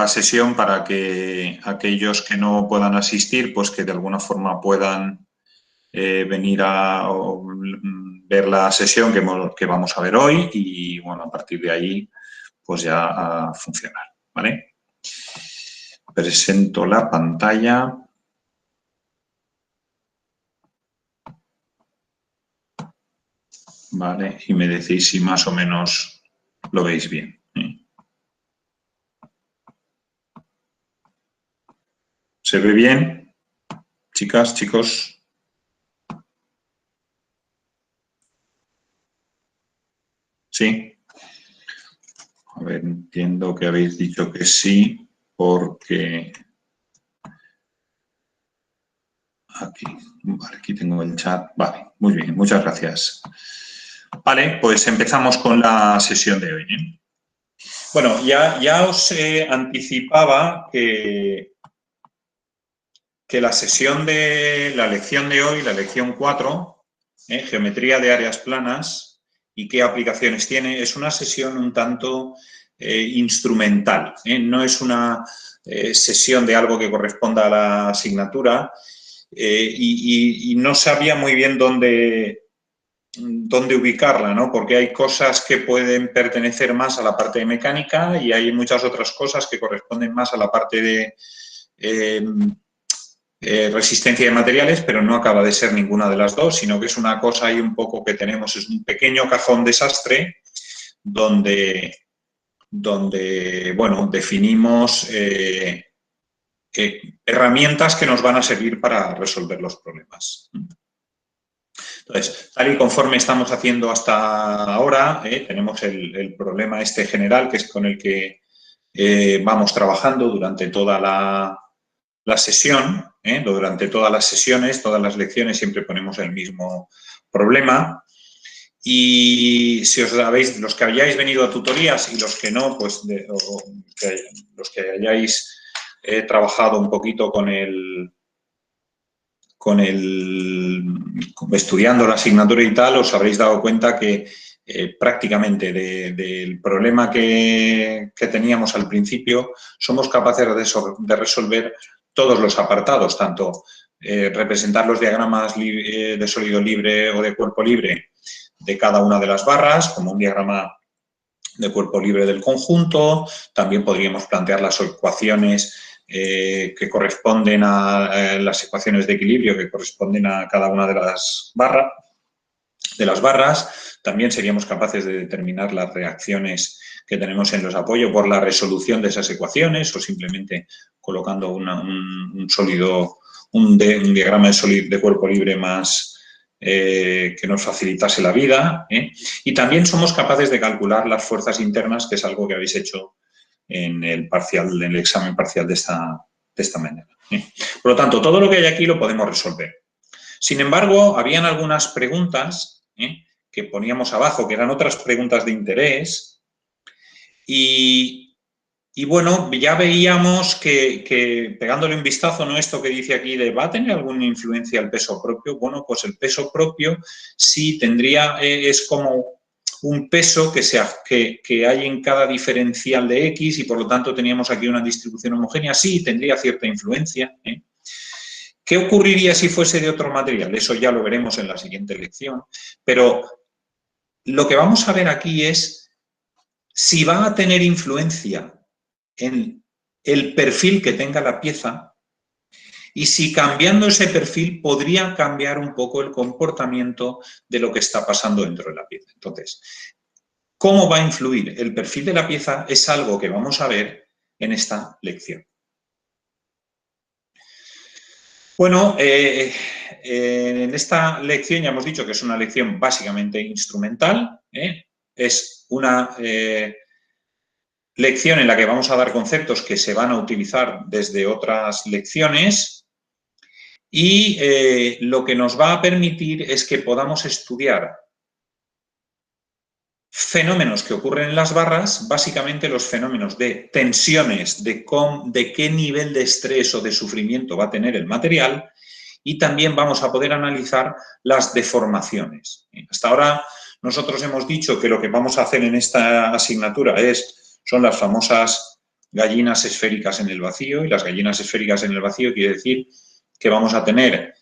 la sesión para que aquellos que no puedan asistir, pues que de alguna forma puedan venir a ver la sesión que vamos a ver hoy y, bueno, a partir de ahí, pues ya a funcionar, ¿vale? Presento la pantalla. Vale, y me decís si más o menos lo veis bien. ¿Se ve bien? Chicas, chicos. ¿Sí? A ver, entiendo que habéis dicho que sí, porque aquí, vale, aquí tengo el chat. Vale, muy bien, muchas gracias. Vale, pues empezamos con la sesión de hoy, ¿eh? Bueno, ya os anticipaba que la sesión de la lección de hoy, la lección 4, geometría de áreas planas y qué aplicaciones tiene, es una sesión un tanto instrumental. No es una sesión de algo que corresponda a la asignatura y no sabía muy bien dónde ubicarla, ¿no? Porque hay cosas que pueden pertenecer más a la parte de mecánica y hay muchas otras cosas que corresponden más a la parte de resistencia de materiales, pero no acaba de ser ninguna de las dos, sino que es una cosa ahí un poco que tenemos, es un pequeño cajón desastre donde bueno, definimos herramientas que nos van a servir para resolver los problemas. Entonces, tal y conforme estamos haciendo hasta ahora, tenemos el problema este general, que es con el que vamos trabajando durante toda la sesión, durante todas las sesiones, todas las lecciones siempre ponemos el mismo problema. Y si os sabéis, los que hayáis venido a tutorías y los que no, pues los que hayáis trabajado un poquito estudiando la asignatura y tal, os habréis dado cuenta que prácticamente del problema que teníamos al principio, somos capaces de resolver todos los apartados, tanto representar los diagramas de sólido libre o de cuerpo libre de cada una de las barras, como un diagrama de cuerpo libre del conjunto. También podríamos plantear las ecuaciones que corresponden a las ecuaciones de equilibrio que corresponden a cada una de las barras. También seríamos capaces de determinar las reacciones que tenemos en los apoyos por la resolución de esas ecuaciones o simplemente colocando un diagrama de cuerpo libre más que nos facilitase la vida. Y también somos capaces de calcular las fuerzas internas, que es algo que habéis hecho en el examen parcial de esta manera. Por lo tanto, todo lo que hay aquí lo podemos resolver. Sin embargo, habían algunas preguntas que poníamos abajo, que eran otras preguntas de interés, y bueno, ya veíamos que pegándole un vistazo, ¿no? Esto que dice aquí de ¿va a tener alguna influencia el peso propio? Bueno, pues el peso propio sí tendría, es como un peso que hay en cada diferencial de X y por lo tanto teníamos aquí una distribución homogénea. Sí, tendría cierta influencia. ¿Qué ocurriría si fuese de otro material? Eso ya lo veremos en la siguiente lección. Pero lo que vamos a ver aquí es si va a tener influencia en el perfil que tenga la pieza y si cambiando ese perfil podría cambiar un poco el comportamiento de lo que está pasando dentro de la pieza. Entonces, ¿cómo va a influir el perfil de la pieza? Es algo que vamos a ver en esta lección. Bueno, en esta lección ya hemos dicho que es una lección básicamente instrumental. Es una lección en la que vamos a dar conceptos que se van a utilizar desde otras lecciones y lo que nos va a permitir es que podamos estudiar fenómenos que ocurren en las barras, básicamente los fenómenos de tensiones, de qué nivel de estrés o de sufrimiento va a tener el material, y también vamos a poder analizar las deformaciones. Hasta ahora nosotros hemos dicho que lo que vamos a hacer en esta asignatura son las famosas gallinas esféricas en el vacío, y las gallinas esféricas en el vacío quiere decir que vamos a tener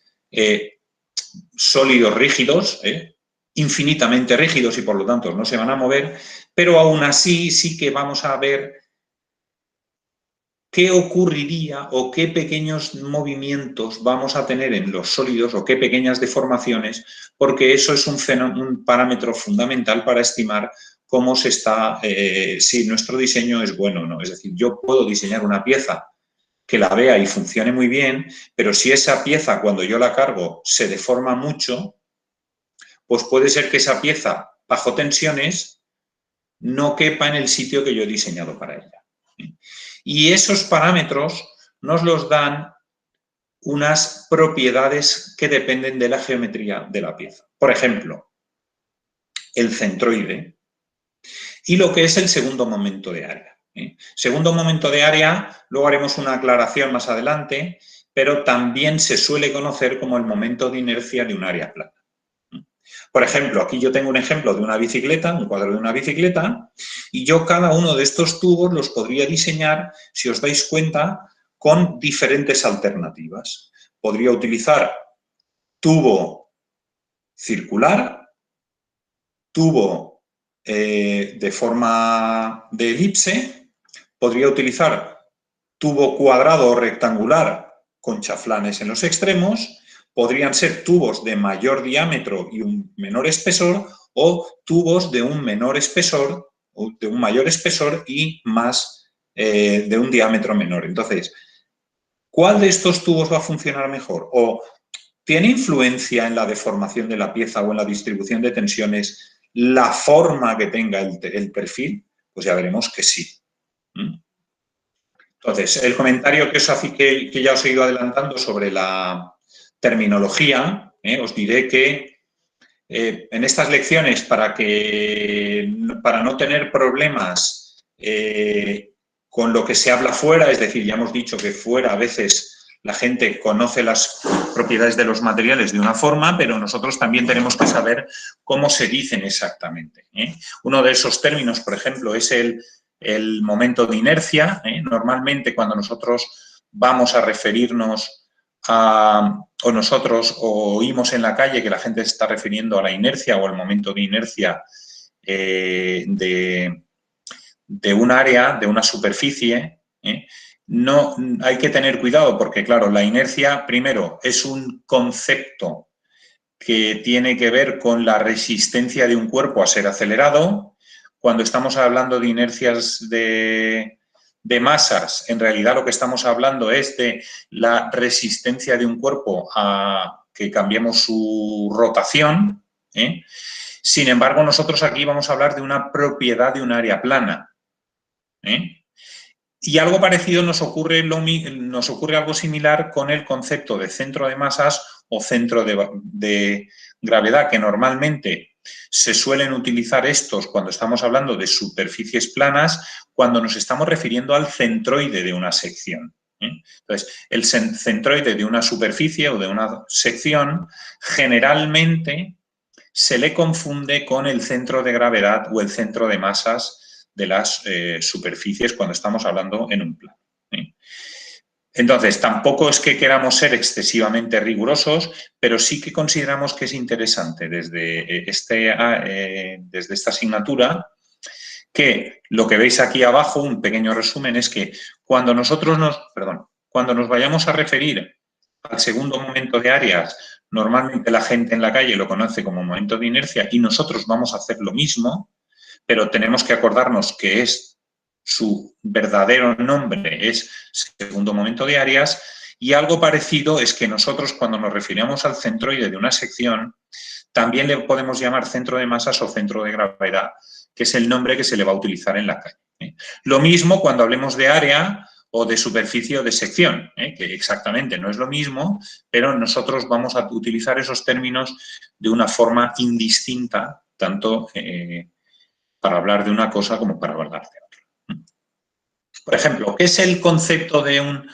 sólidos rígidos, infinitamente rígidos y por lo tanto no se van a mover, pero aún así sí que vamos a ver qué ocurriría o qué pequeños movimientos vamos a tener en los sólidos o qué pequeñas deformaciones, porque eso es un parámetro fundamental para estimar cómo se está, si nuestro diseño es bueno o no. Es decir, yo puedo diseñar una pieza que la vea y funcione muy bien, pero si esa pieza cuando yo la cargo se deforma mucho, pues puede ser que esa pieza bajo tensiones no quepa en el sitio que yo he diseñado para ella. Y esos parámetros nos los dan unas propiedades que dependen de la geometría de la pieza. Por ejemplo, el centroide y lo que es el segundo momento de área. Segundo momento de área, luego haremos una aclaración más adelante, pero también se suele conocer como el momento de inercia de un área plana. Por ejemplo, aquí yo tengo un ejemplo de una bicicleta, un cuadro de una bicicleta, y yo cada uno de estos tubos los podría diseñar, si os dais cuenta, con diferentes alternativas. Podría utilizar tubo circular, tubo de forma de elipse, podría utilizar tubo cuadrado o rectangular con chaflanes en los extremos, podrían ser tubos de mayor diámetro y un menor espesor o tubos de un menor espesor o de un mayor espesor y más de un diámetro menor. Entonces, ¿cuál de estos tubos va a funcionar mejor? ¿O tiene influencia en la deformación de la pieza o en la distribución de tensiones la forma que tenga el perfil? Pues ya veremos que sí. Entonces, el comentario que ya os he ido adelantando sobre la terminología, os diré que en estas lecciones, para no tener problemas con lo que se habla fuera, es decir, ya hemos dicho que fuera a veces la gente conoce las propiedades de los materiales de una forma, pero nosotros también tenemos que saber cómo se dicen exactamente. Uno de esos términos, por ejemplo, es el momento de inercia. Normalmente cuando nosotros vamos a referirnos o nosotros oímos en la calle que la gente se está refiriendo a la inercia o al momento de inercia de un área, de una superficie, no, hay que tener cuidado porque, claro, la inercia, primero, es un concepto que tiene que ver con la resistencia de un cuerpo a ser acelerado. Cuando estamos hablando de inercias de masas, en realidad lo que estamos hablando es de la resistencia de un cuerpo a que cambiemos su rotación. Sin embargo, nosotros aquí vamos a hablar de una propiedad de un área plana. Y algo parecido nos ocurre algo similar con el concepto de centro de masas o centro de gravedad, que normalmente se suelen utilizar estos cuando estamos hablando de superficies planas, cuando nos estamos refiriendo al centroide de una sección. Entonces, el centroide de una superficie o de una sección generalmente se le confunde con el centro de gravedad o el centro de masas de las superficies cuando estamos hablando en un plano. Entonces, tampoco es que queramos ser excesivamente rigurosos, pero sí que consideramos que es interesante desde esta asignatura que lo que veis aquí abajo, un pequeño resumen, es que cuando cuando nos vayamos a referir al segundo momento de áreas, normalmente la gente en la calle lo conoce como momento de inercia y nosotros vamos a hacer lo mismo, pero tenemos que acordarnos que su verdadero nombre es segundo momento de áreas, y algo parecido es que nosotros cuando nos referimos al centroide de una sección, también le podemos llamar centro de masas o centro de gravedad, que es el nombre que se le va a utilizar en la calle. Lo mismo cuando hablemos de área o de superficie o de sección, que exactamente no es lo mismo, pero nosotros vamos a utilizar esos términos de una forma indistinta, tanto para hablar de una cosa como para hablar de otra. Por ejemplo, ¿qué es el concepto de un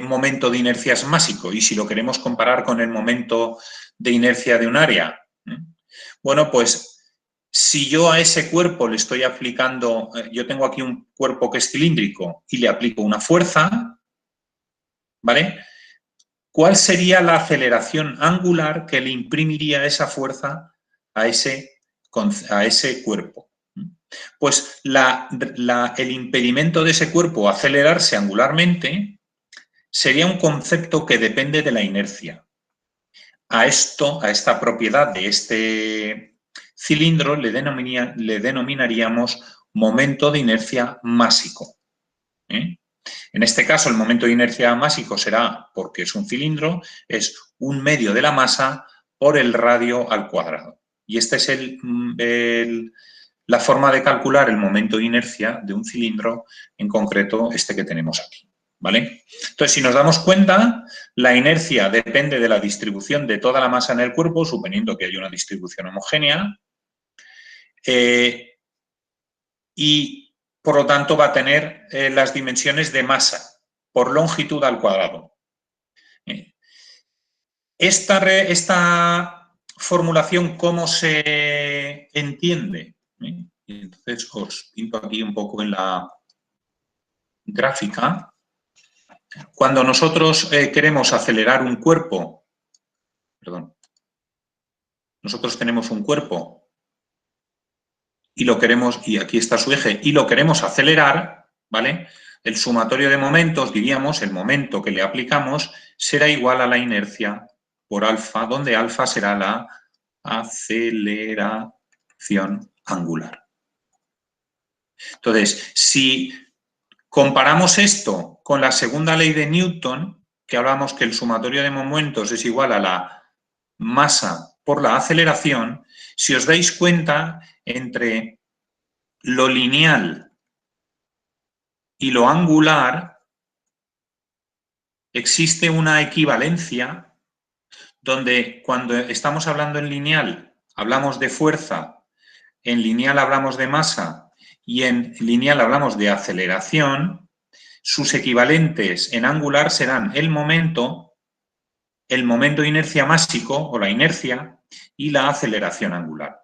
momento de inercias másico? Y si lo queremos comparar con el momento de inercia de un área. Bueno, pues Si yo a ese cuerpo le estoy aplicando, yo tengo aquí un cuerpo que es cilíndrico y le aplico una fuerza, ¿vale? ¿Cuál sería la aceleración angular que le imprimiría esa fuerza a ese cuerpo? Pues el impedimento de ese cuerpo a acelerarse angularmente sería un concepto que depende de la inercia. A esta propiedad de este cilindro le denominaríamos momento de inercia másico. En este caso, el momento de inercia másico será, porque es un cilindro, es 1/2 de la masa por el radio al cuadrado. Y esta es la forma de calcular el momento de inercia de un cilindro, en concreto este que tenemos aquí, ¿vale? Entonces, si nos damos cuenta, la inercia depende de la distribución de toda la masa en el cuerpo, suponiendo que hay una distribución homogénea, y por lo tanto va a tener las dimensiones de masa por longitud al cuadrado. Esta formulación, ¿cómo se entiende? Entonces os pinto aquí un poco en la gráfica. Cuando nosotros queremos acelerar un cuerpo, nosotros tenemos un cuerpo y lo queremos, y aquí está su eje, y lo queremos acelerar, ¿vale? El sumatorio de momentos, diríamos, el momento que le aplicamos, será igual a la inercia por alfa, donde alfa será la aceleración angular. Entonces, si comparamos esto con la segunda ley de Newton, que hablamos que el sumatorio de momentos es igual a la masa por la aceleración, si os dais cuenta, entre lo lineal y lo angular existe una equivalencia donde cuando estamos hablando en lineal hablamos de fuerza, en lineal hablamos de masa y en lineal hablamos de aceleración, sus equivalentes en angular serán el momento de inercia másico o la inercia y la aceleración angular.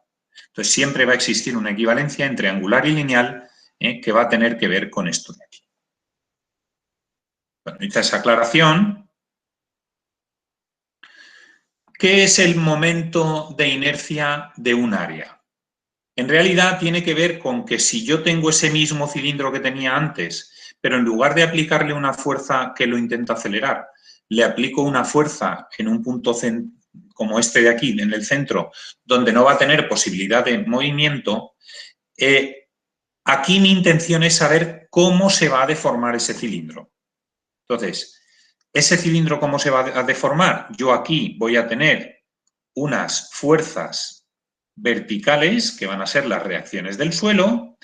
Entonces siempre va a existir una equivalencia entre angular y lineal que va a tener que ver con esto de aquí. Bueno, hecha esa aclaración, ¿qué es el momento de inercia de un área? En realidad tiene que ver con que si yo tengo ese mismo cilindro que tenía antes, pero en lugar de aplicarle una fuerza que lo intenta acelerar, le aplico una fuerza en un punto como este de aquí, en el centro, donde no va a tener posibilidad de movimiento, aquí mi intención es saber cómo se va a deformar ese cilindro. Entonces, ¿ese cilindro cómo se va a deformar? Yo aquí voy a tener unas fuerzas verticales, que van a ser las reacciones del suelo.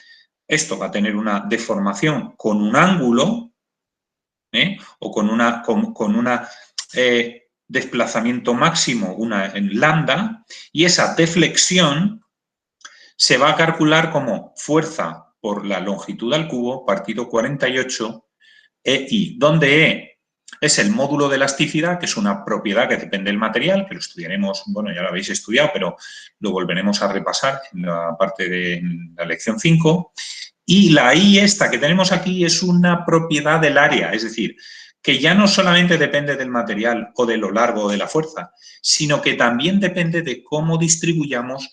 Esto va a tener una deformación con un ángulo, o con un desplazamiento máximo, en lambda, y esa deflexión se va a calcular como fuerza por la longitud al cubo partido 48 EI, donde E es el módulo de elasticidad, que es una propiedad que depende del material, que lo estudiaremos, bueno, ya lo habéis estudiado, pero lo volveremos a repasar en la parte de la lección 5. Y la I esta que tenemos aquí es una propiedad del área, es decir, que ya no solamente depende del material o de lo largo de la fuerza, sino que también depende de cómo distribuyamos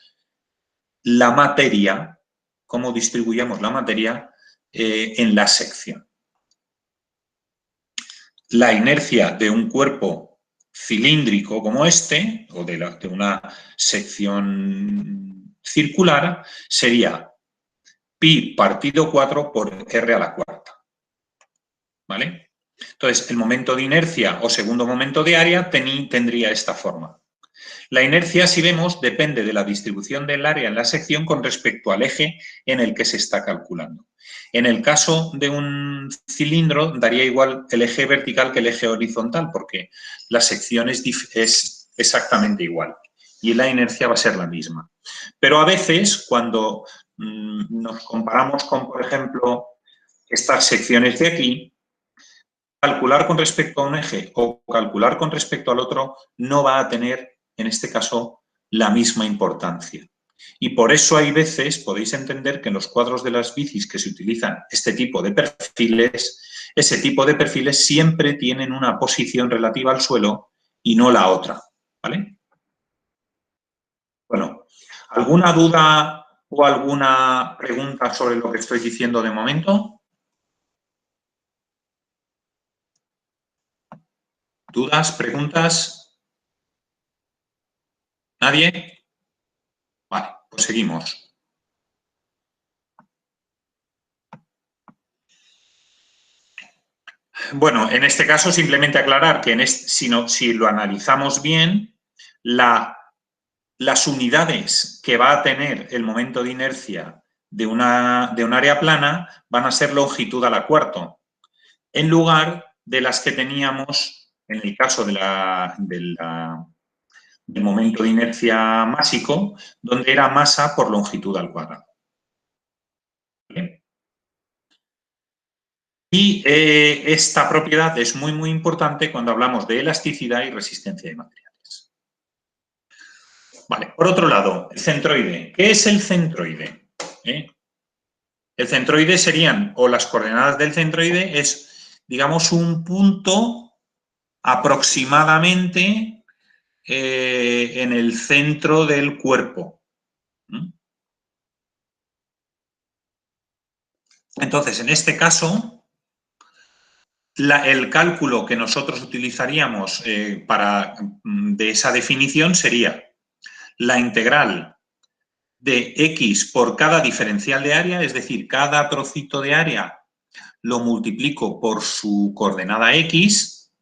la materia, en la sección. La inercia de un cuerpo cilíndrico como este, o de una sección circular, sería pi partido 4 por r a la cuarta. ¿Vale? Entonces, el momento de inercia o segundo momento de área tendría esta forma. La inercia, si vemos, depende de la distribución del área en la sección con respecto al eje en el que se está calculando. En el caso de un cilindro, daría igual el eje vertical que el eje horizontal, porque la sección es exactamente igual y la inercia va a ser la misma. Pero a veces, cuando nos comparamos con, por ejemplo, estas secciones de aquí, calcular con respecto a un eje o calcular con respecto al otro no va a tener, en este caso, la misma importancia. Y por eso hay veces, podéis entender que en los cuadros de las bicis que se utilizan este tipo de perfiles, ese tipo de perfiles siempre tienen una posición relativa al suelo y no la otra, ¿vale? Bueno, ¿alguna duda o alguna pregunta sobre lo que estoy diciendo de momento? ¿Dudas, preguntas? ¿Nadie? Vale, pues seguimos. Bueno, en este caso simplemente aclarar que si lo analizamos bien, las unidades que va a tener el momento de inercia de un área plana van a ser longitud a la cuarto, en lugar de las que teníamos en el caso del momento de inercia másico, donde era masa por longitud al cuadrado. ¿Vale? Y esta propiedad es muy, muy importante cuando hablamos de elasticidad y resistencia de materiales. Vale, por otro lado, el centroide. ¿Qué es el centroide? El centroide serían, o las coordenadas del centroide es, digamos, un punto aproximadamente en el centro del cuerpo. Entonces, en este caso, el cálculo que nosotros utilizaríamos de esa definición sería la integral de x por cada diferencial de área, es decir, cada trocito de área lo multiplico por su coordenada x,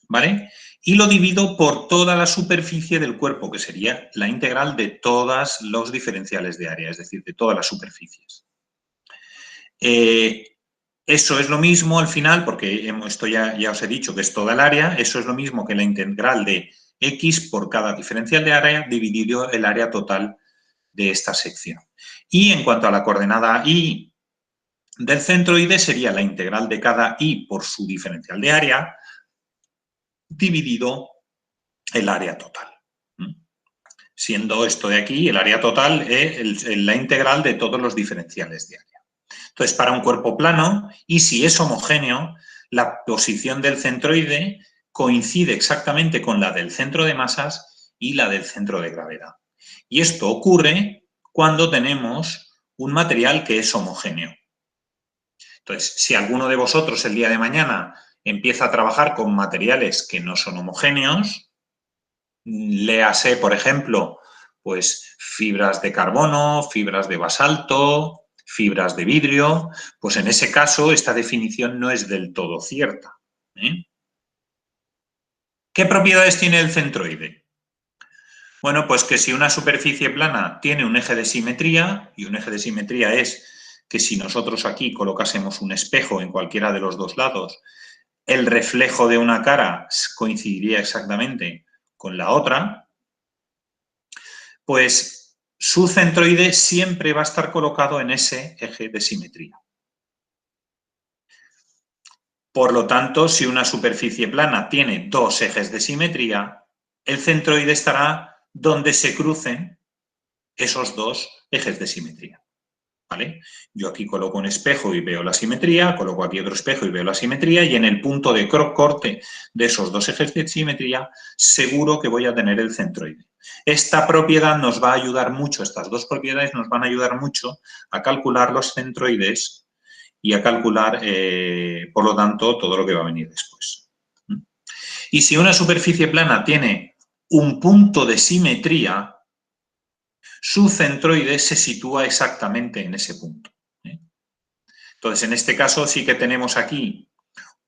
¿vale? Y lo divido por toda la superficie del cuerpo, que sería la integral de todos los diferenciales de área, es decir, de todas las superficies. Eso es lo mismo al final, porque esto ya os he dicho que es toda el área, eso es lo mismo que la integral de x por cada diferencial de área dividido el área total de esta sección. Y en cuanto a la coordenada y del centroide sería la integral de cada y por su diferencial de área dividido el área total. Siendo esto de aquí, el área total es la integral de todos los diferenciales de área. Entonces, para un cuerpo plano, y si es homogéneo, la posición del centroide coincide exactamente con la del centro de masas y la del centro de gravedad. Y esto ocurre cuando tenemos un material que es homogéneo. Entonces, si alguno de vosotros el día de mañana empieza a trabajar con materiales que no son homogéneos, léase, por ejemplo, pues fibras de carbono, fibras de basalto, fibras de vidrio, pues en ese caso esta definición no es del todo cierta. ¿Qué propiedades tiene el centroide? Bueno, pues que si una superficie plana tiene un eje de simetría, y un eje de simetría es que si nosotros aquí colocásemos un espejo en cualquiera de los dos lados, el reflejo de una cara coincidiría exactamente con la otra, pues su centroide siempre va a estar colocado en ese eje de simetría. Por lo tanto, si una superficie plana tiene dos ejes de simetría, el centroide estará donde se crucen esos dos ejes de simetría. ¿Vale? Yo aquí coloco un espejo y veo la simetría, coloco aquí otro espejo y veo la simetría, y en el punto de corte de esos dos ejes de simetría seguro que voy a tener el centroide. Esta propiedad nos va a ayudar mucho, estas dos propiedades nos van a ayudar mucho a calcular los centroides y a calcular, por lo tanto, todo lo que va a venir después. Y si una superficie plana tiene un punto de simetría, su centroide se sitúa exactamente en ese punto. Entonces, en este caso sí que tenemos aquí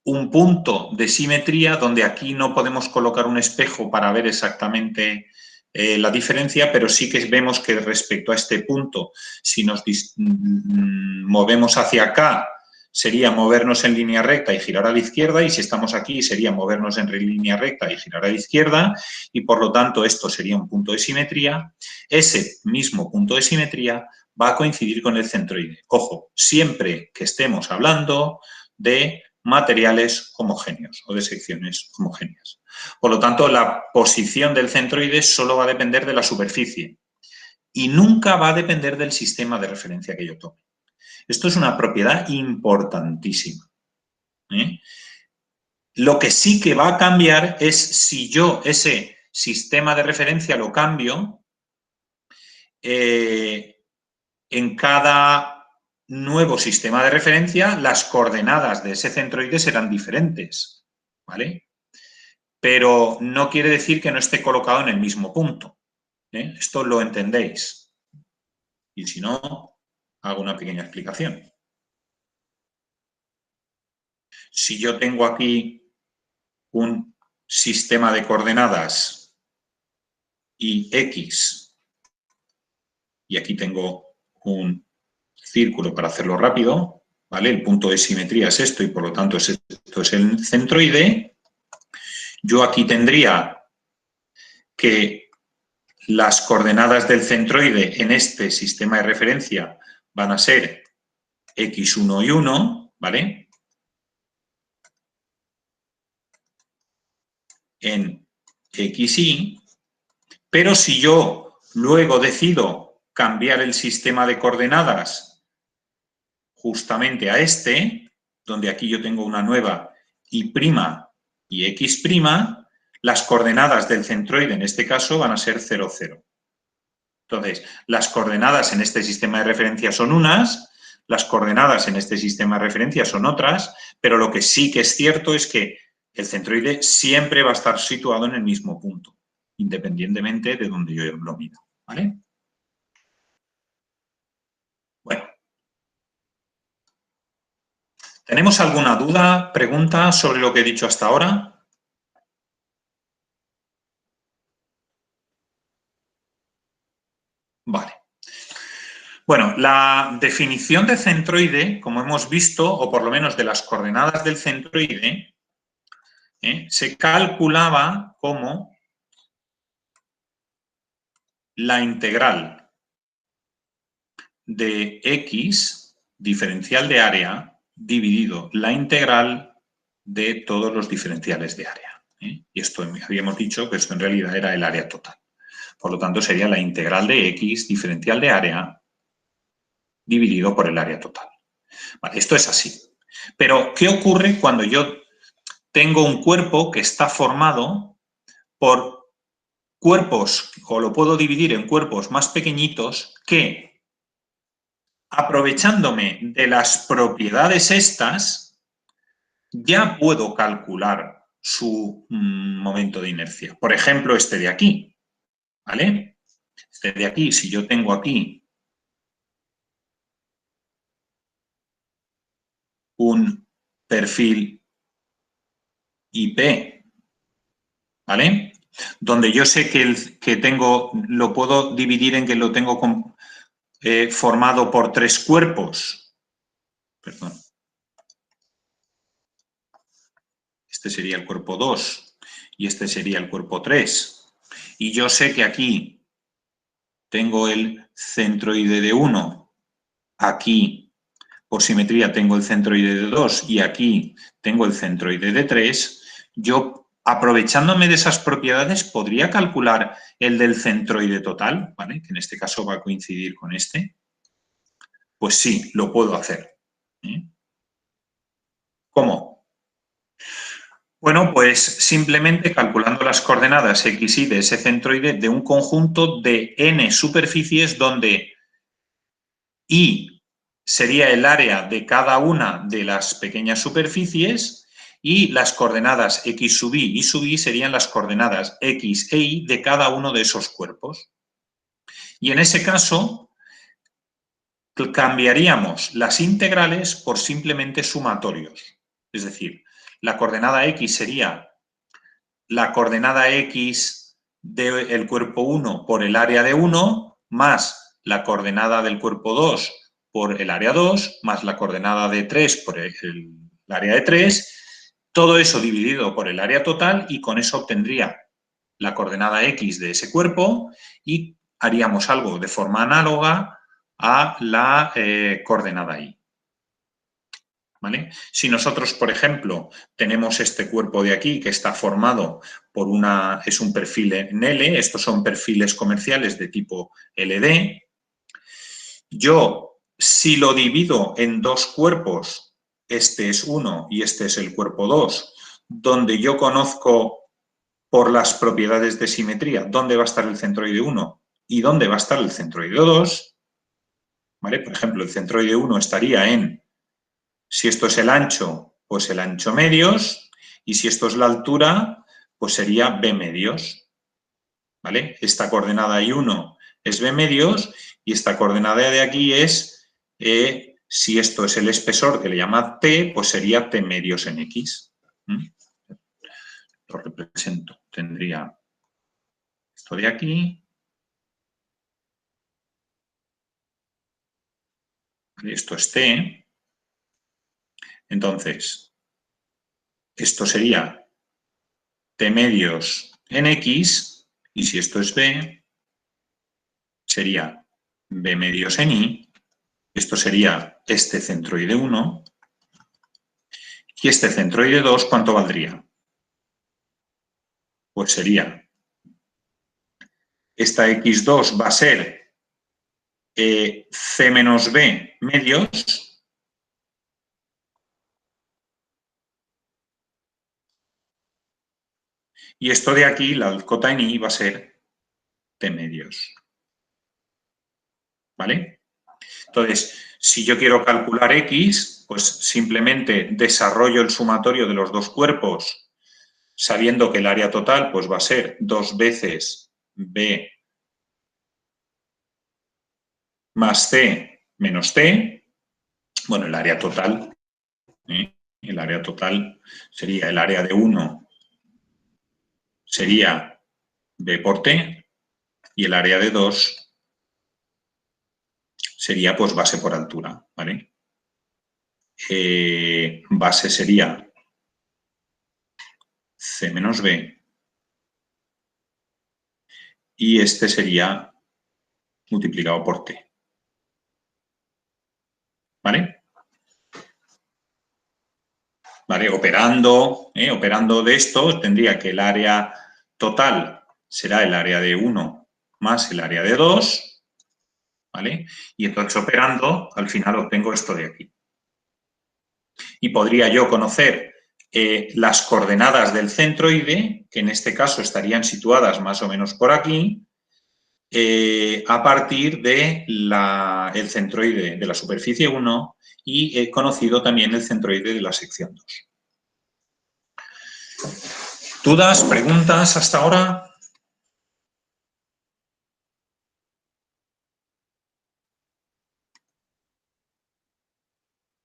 un punto de simetría donde aquí no podemos colocar un espejo para ver exactamente la diferencia, pero sí que vemos que respecto a este punto, si nos movemos hacia acá, sería movernos en línea recta y girar a la izquierda, y si estamos aquí sería movernos en línea recta y girar a la izquierda, y por lo tanto esto sería un punto de simetría. Ese mismo punto de simetría va a coincidir con el centroide. Ojo, siempre que estemos hablando de materiales homogéneos o de secciones homogéneas. Por lo tanto, la posición del centroide solo va a depender de la superficie. y nunca va a depender del sistema de referencia que yo tome. Esto es una propiedad importantísima. Lo que sí que va a cambiar es si yo ese sistema de referencia lo cambio, en cada nuevo sistema de referencia las coordenadas de ese centroide serán diferentes, ¿vale? Pero no quiere decir que no esté colocado en el mismo punto. Esto lo entendéis. Y si no, hago una pequeña explicación. Si yo tengo aquí un sistema de coordenadas y X, y aquí tengo un círculo para hacerlo rápido, ¿vale? El punto de simetría es esto y por lo tanto esto es el centroide. Yo aquí tendría que las coordenadas del centroide en este sistema de referencia van a ser x1 y 1, ¿vale? En xy, pero si yo luego decido cambiar el sistema de coordenadas justamente a este, donde aquí yo tengo una nueva y' y x', las coordenadas del centroide en este caso van a ser 0, 0. Entonces, las coordenadas en este sistema de referencia son unas, las coordenadas en este sistema de referencia son otras, pero lo que sí que es cierto es que el centroide siempre va a estar situado en el mismo punto, independientemente de donde yo lo mida, ¿vale? Bueno. ¿Tenemos alguna duda, pregunta sobre lo que he dicho hasta ahora? Vale. Bueno, la definición de centroide, como hemos visto, o por lo menos de las coordenadas del centroide, se calculaba como la integral de x diferencial de área dividido la integral de todos los diferenciales de área. Y esto habíamos dicho que esto en realidad era el área total. Por lo tanto, sería la integral de x diferencial de área dividido por el área total. Vale, esto es así. Pero, ¿qué ocurre cuando yo tengo un cuerpo que está formado por cuerpos, o lo puedo dividir en cuerpos más pequeñitos que, aprovechándome de las propiedades estas, ya puedo calcular su momento de inercia? Por ejemplo, este de aquí, ¿vale? Este de aquí, si yo tengo aquí un perfil IP, ¿vale? Donde yo sé que lo puedo dividir en que lo tengo formado por tres cuerpos. Perdón. Este sería el cuerpo 2 y este sería el cuerpo 3. Y yo sé que aquí tengo el centroide de 1, aquí por simetría tengo el centroide de 2 y aquí tengo el centroide de 3, yo, aprovechándome de esas propiedades, podría calcular el del centroide total, ¿vale? Que en este caso va a coincidir con este. Pues sí, lo puedo hacer. ¿Cómo? Bueno, pues simplemente calculando las coordenadas x, y de ese centroide de un conjunto de n superficies donde y sería el área de cada una de las pequeñas superficies y las coordenadas x sub y sub i serían las coordenadas x e y de cada uno de esos cuerpos. Y en ese caso cambiaríamos las integrales por simplemente sumatorios. Es decir, la coordenada x sería la coordenada x del cuerpo 1 por el área de 1 más la coordenada del cuerpo 2 por el área 2 más la coordenada de 3 por el área de 3, todo eso dividido por el área total y con eso obtendría la coordenada x de ese cuerpo y haríamos algo de forma análoga a la coordenada y. ¿vale? Si nosotros, por ejemplo, tenemos este cuerpo de aquí que está formado por es un perfil en L, estos son perfiles comerciales de tipo LD, yo, si lo divido en dos cuerpos, este es 1 y este es el cuerpo 2, donde yo conozco por las propiedades de simetría dónde va a estar el centroide 1 y dónde va a estar el centroide 2, ¿vale? Por ejemplo, el centroide 1 estaría si esto es el ancho, pues el ancho medios, y si esto es la altura, pues sería B medios, ¿vale? Esta coordenada I1 es B medios y esta coordenada de aquí es, si esto es el espesor que le llama T, pues sería T medios en X. Lo represento. Tendría esto de aquí. Esto es T. Entonces, esto sería T medios en X, y si esto es B, sería B medios en Y. Esto sería este centroide 1. Y este centroide 2, ¿cuánto valdría? Pues sería, esta X2 va a ser C menos B medios, y esto de aquí, la cota en Y, va a ser T medios. ¿Vale? Entonces, si yo quiero calcular X, pues simplemente desarrollo el sumatorio de los dos cuerpos, sabiendo que el área total pues va a ser 2 veces B más C menos T. Bueno, el área total, el área total sería el área de 1, sería B por T, y el área de 2 sería pues base por altura, ¿vale? Base sería C menos B, y este sería multiplicado por T. ¿Vale? ¿Vale? Operando de esto, tendría que el área total será el área de 1 más el área de 2, ¿vale? Y entonces operando, al final obtengo esto de aquí. Y podría yo conocer las coordenadas del centroide, que en este caso estarían situadas más o menos por aquí, a partir de el centroide de la superficie 1 y he conocido también el centroide de la sección 2. ¿Dudas, preguntas hasta ahora?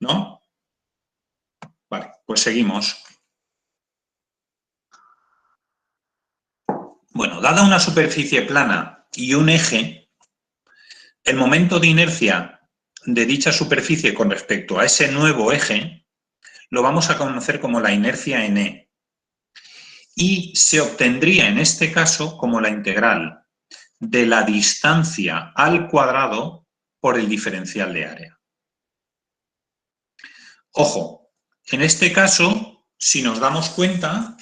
¿No? Vale, pues seguimos. Bueno, dada una superficie plana y un eje, el momento de inercia de dicha superficie con respecto a ese nuevo eje lo vamos a conocer como la inercia en E. Y se obtendría en este caso como la integral de la distancia al cuadrado por el diferencial de área. Ojo, en este caso, si nos damos cuenta,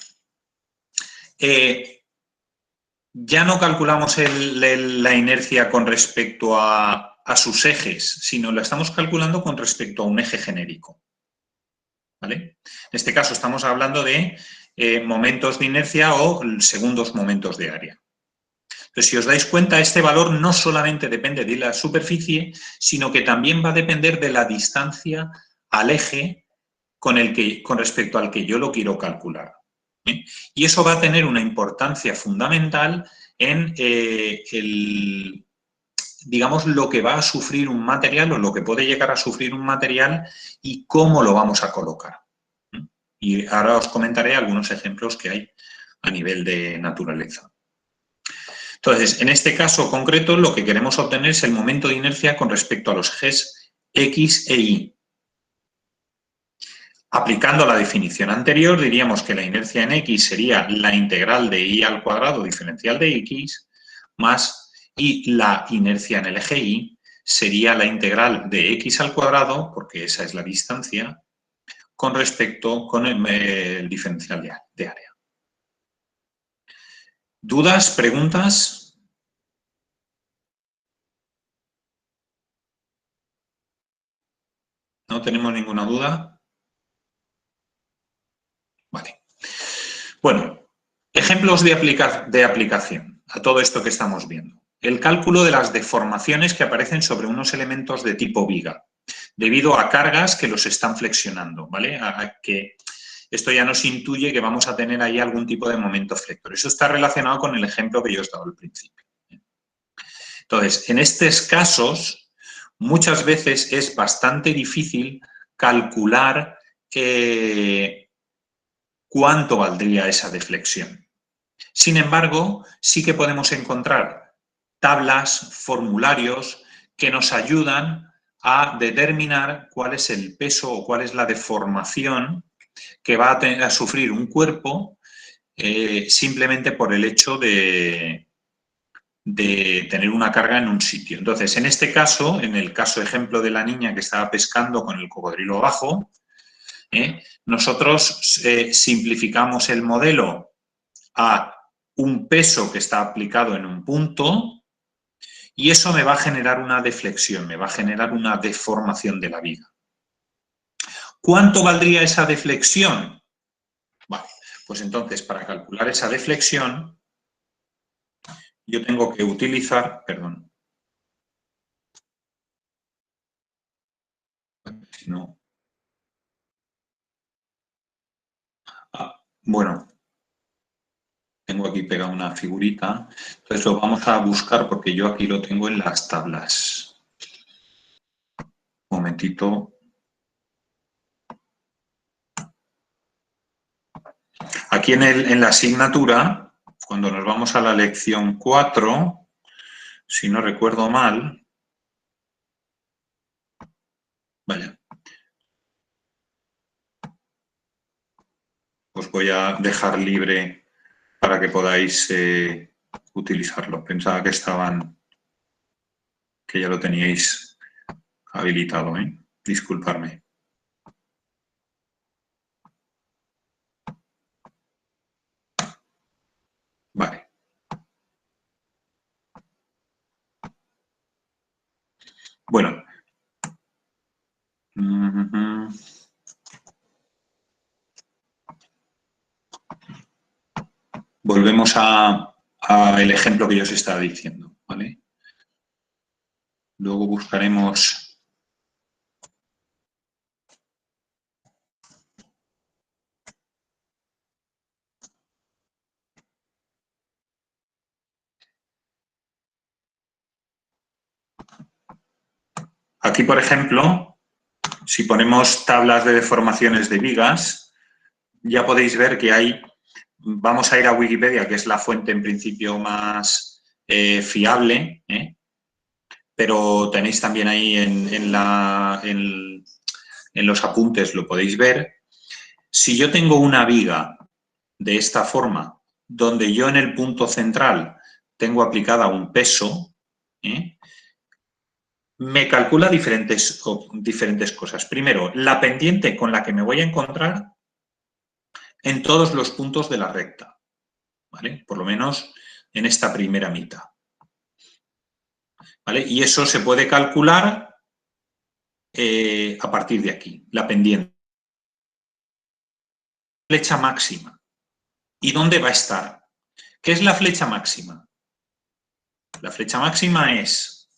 ya no calculamos la inercia con respecto a sus ejes, sino la estamos calculando con respecto a un eje genérico. ¿Vale? En este caso estamos hablando de momentos de inercia o segundos momentos de área. Entonces, si os dais cuenta, este valor no solamente depende de la superficie, sino que también va a depender de la distancia al eje con respecto al que yo lo quiero calcular. Y eso va a tener una importancia fundamental en digamos, lo que va a sufrir un material o lo que puede llegar a sufrir un material y cómo lo vamos a colocar. Y ahora os comentaré algunos ejemplos que hay a nivel de naturaleza. Entonces, en este caso concreto, lo que queremos obtener es el momento de inercia con respecto a los ejes X e Y. Aplicando la definición anterior, diríamos que la inercia en X sería la integral de Y al cuadrado diferencial de X, más, y la inercia en el eje Y sería la integral de X al cuadrado, porque esa es la distancia, con respecto con el diferencial de área. ¿Dudas? ¿Preguntas? ¿No tenemos ninguna duda? Vale. Bueno, ejemplos de aplicación a todo esto que estamos viendo. El cálculo de las deformaciones que aparecen sobre unos elementos de tipo viga, debido a cargas que los están flexionando, ¿vale? A que esto ya nos intuye que vamos a tener ahí algún tipo de momento flector. Eso está relacionado con el ejemplo que yo os he dado al principio. Entonces, en estos casos, muchas veces es bastante difícil calcular cuánto valdría esa deflexión. Sin embargo, sí que podemos encontrar tablas, formularios que nos ayudan a determinar cuál es el peso o cuál es la deformación que va a sufrir un cuerpo simplemente por el hecho de tener una carga en un sitio. Entonces, en este caso, en el caso ejemplo de la niña que estaba pescando con el cocodrilo abajo, nosotros simplificamos el modelo a un peso que está aplicado en un punto y eso me va a generar una deflexión, me va a generar una deformación de la viga. ¿Cuánto valdría esa deflexión? Vale, pues entonces para calcular esa deflexión yo tengo que utilizar, perdón, si no, bueno, tengo aquí pegada una figurita, entonces lo vamos a buscar porque yo aquí lo tengo en las tablas. Un momentito. Aquí en la asignatura, cuando nos vamos a la lección 4, si no recuerdo mal, vaya, os voy a dejar libre para que podáis utilizarlo. Pensaba que ya lo teníais habilitado, ¿eh? Disculpadme. Vale. Bueno. Volvemos al ejemplo que yo os estaba diciendo, ¿vale? Luego buscaremos... Aquí, por ejemplo, si ponemos tablas de deformaciones de vigas, ya podéis ver que hay... Vamos a ir a Wikipedia, que es la fuente en principio más fiable, pero tenéis también ahí en los apuntes, lo podéis ver. Si yo tengo una viga de esta forma, donde yo en el punto central tengo aplicada un peso, me calcula diferentes cosas. Primero, la pendiente con la que me voy a encontrar en todos los puntos de la recta, ¿vale? Por lo menos en esta primera mitad, ¿vale? Y eso se puede calcular a partir de aquí, la pendiente. Flecha máxima. ¿Y dónde va a estar? ¿Qué es la flecha máxima? La flecha máxima es,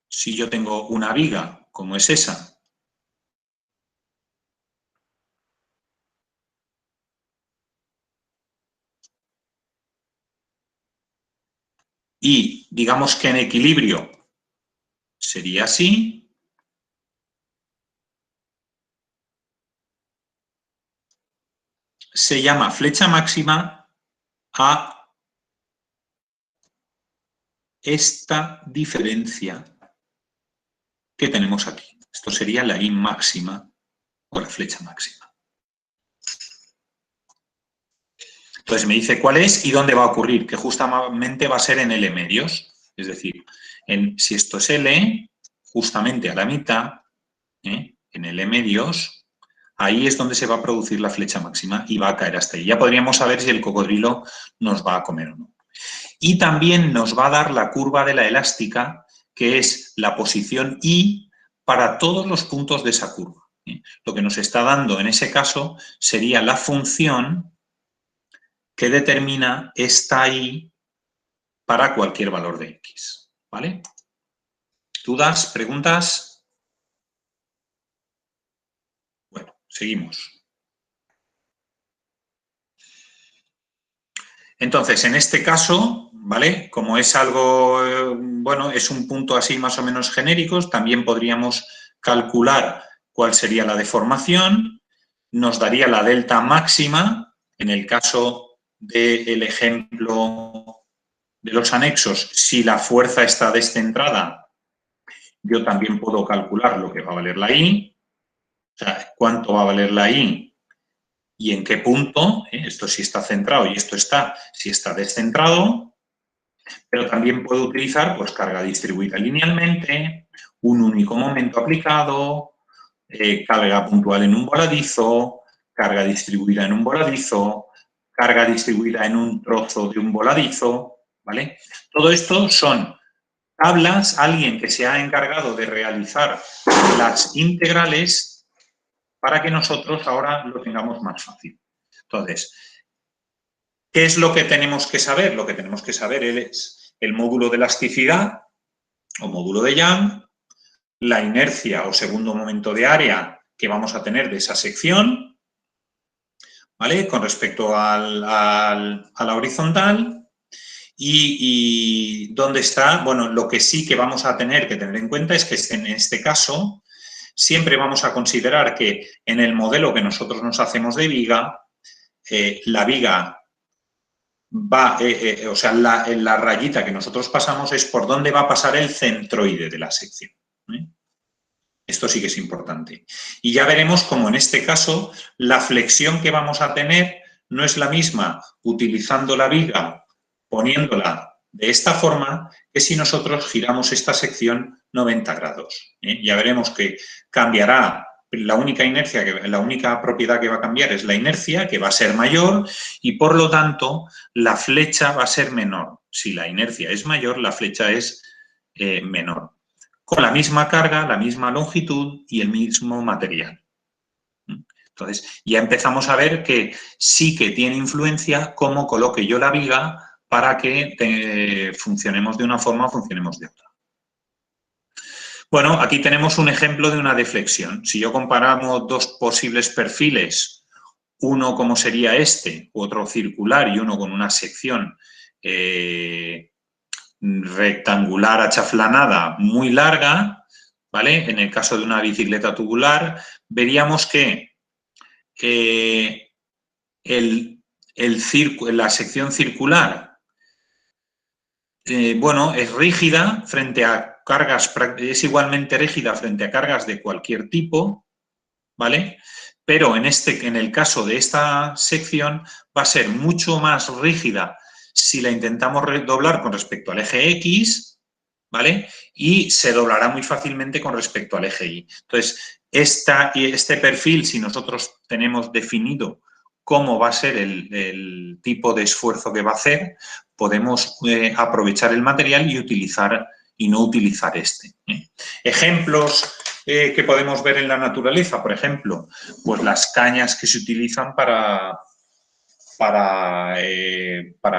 si yo tengo una viga, como es esa, y digamos que en equilibrio sería así, se llama flecha máxima a esta diferencia que tenemos aquí. Esto sería la I máxima o la flecha máxima. Entonces me dice cuál es y dónde va a ocurrir, que justamente va a ser en L medios. Es decir, si esto es L, justamente a la mitad, en el E-medios, ahí es donde se va a producir la flecha máxima y va a caer hasta ahí. Ya podríamos saber si el cocodrilo nos va a comer o no. Y también nos va a dar la curva de la elástica, que es la posición I para todos los puntos de esa curva. Lo que nos está dando en ese caso sería la función que determina esta I para cualquier valor de X. ¿Vale? ¿Dudas? ¿Preguntas? Bueno, seguimos. Entonces, en este caso, ¿vale? Como es algo, bueno, es un punto así más o menos genérico, también podríamos calcular cuál sería la deformación, nos daría la delta máxima, en el caso del ejemplo de los anexos, si la fuerza está descentrada, yo también puedo calcular lo que va a valer la I, o sea, cuánto va a valer la I y en qué punto, esto sí está centrado y esto está, si está descentrado, pero también puedo utilizar pues, carga distribuida linealmente, un único momento aplicado, carga puntual en un voladizo, carga distribuida en un voladizo, carga distribuida en un trozo de un voladizo, ¿vale? Todo esto son tablas, alguien que se ha encargado de realizar las integrales para que nosotros ahora lo tengamos más fácil. Entonces, ¿qué es lo que tenemos que saber? Lo que tenemos que saber es el módulo de elasticidad o módulo de Young, la inercia o segundo momento de área que vamos a tener de esa sección, ¿vale? Con respecto a la horizontal y dónde está, bueno, lo que sí que vamos a tener que tener en cuenta es que en este caso siempre vamos a considerar que en el modelo que nosotros nos hacemos de viga, la viga va, o sea, la rayita que nosotros pasamos es por dónde va a pasar el centroide de la sección. Esto sí que es importante. Y ya veremos cómo en este caso la flexión que vamos a tener no es la misma utilizando la viga, poniéndola de esta forma, que si nosotros giramos esta sección 90 grados. Ya veremos que cambiará. La única inercia, la única propiedad que va a cambiar es la inercia, que va a ser mayor y, por lo tanto, la flecha va a ser menor. Si la inercia es mayor, la flecha es menor. Con la misma carga, la misma longitud y el mismo material. Entonces, ya empezamos a ver que sí que tiene influencia cómo coloque yo la viga para que funcionemos de una forma o funcionemos de otra. Bueno, aquí tenemos un ejemplo de una deflexión. Si yo comparamos dos posibles perfiles, uno como sería este, otro circular y uno con una sección rectangular achaflanada muy larga, ¿vale? En el caso de una bicicleta tubular, veríamos que la sección circular, bueno, es rígida frente a cargas, es igualmente rígida frente a cargas de cualquier tipo, ¿vale? Pero en el caso de esta sección va a ser mucho más rígida si la intentamos doblar con respecto al eje X, ¿vale? Y se doblará muy fácilmente con respecto al eje Y. Entonces, este perfil, si nosotros tenemos definido cómo va a ser el tipo de esfuerzo que va a hacer, podemos aprovechar el material y no utilizar este. Ejemplos que podemos ver en la naturaleza, por ejemplo, pues las cañas que se utilizan para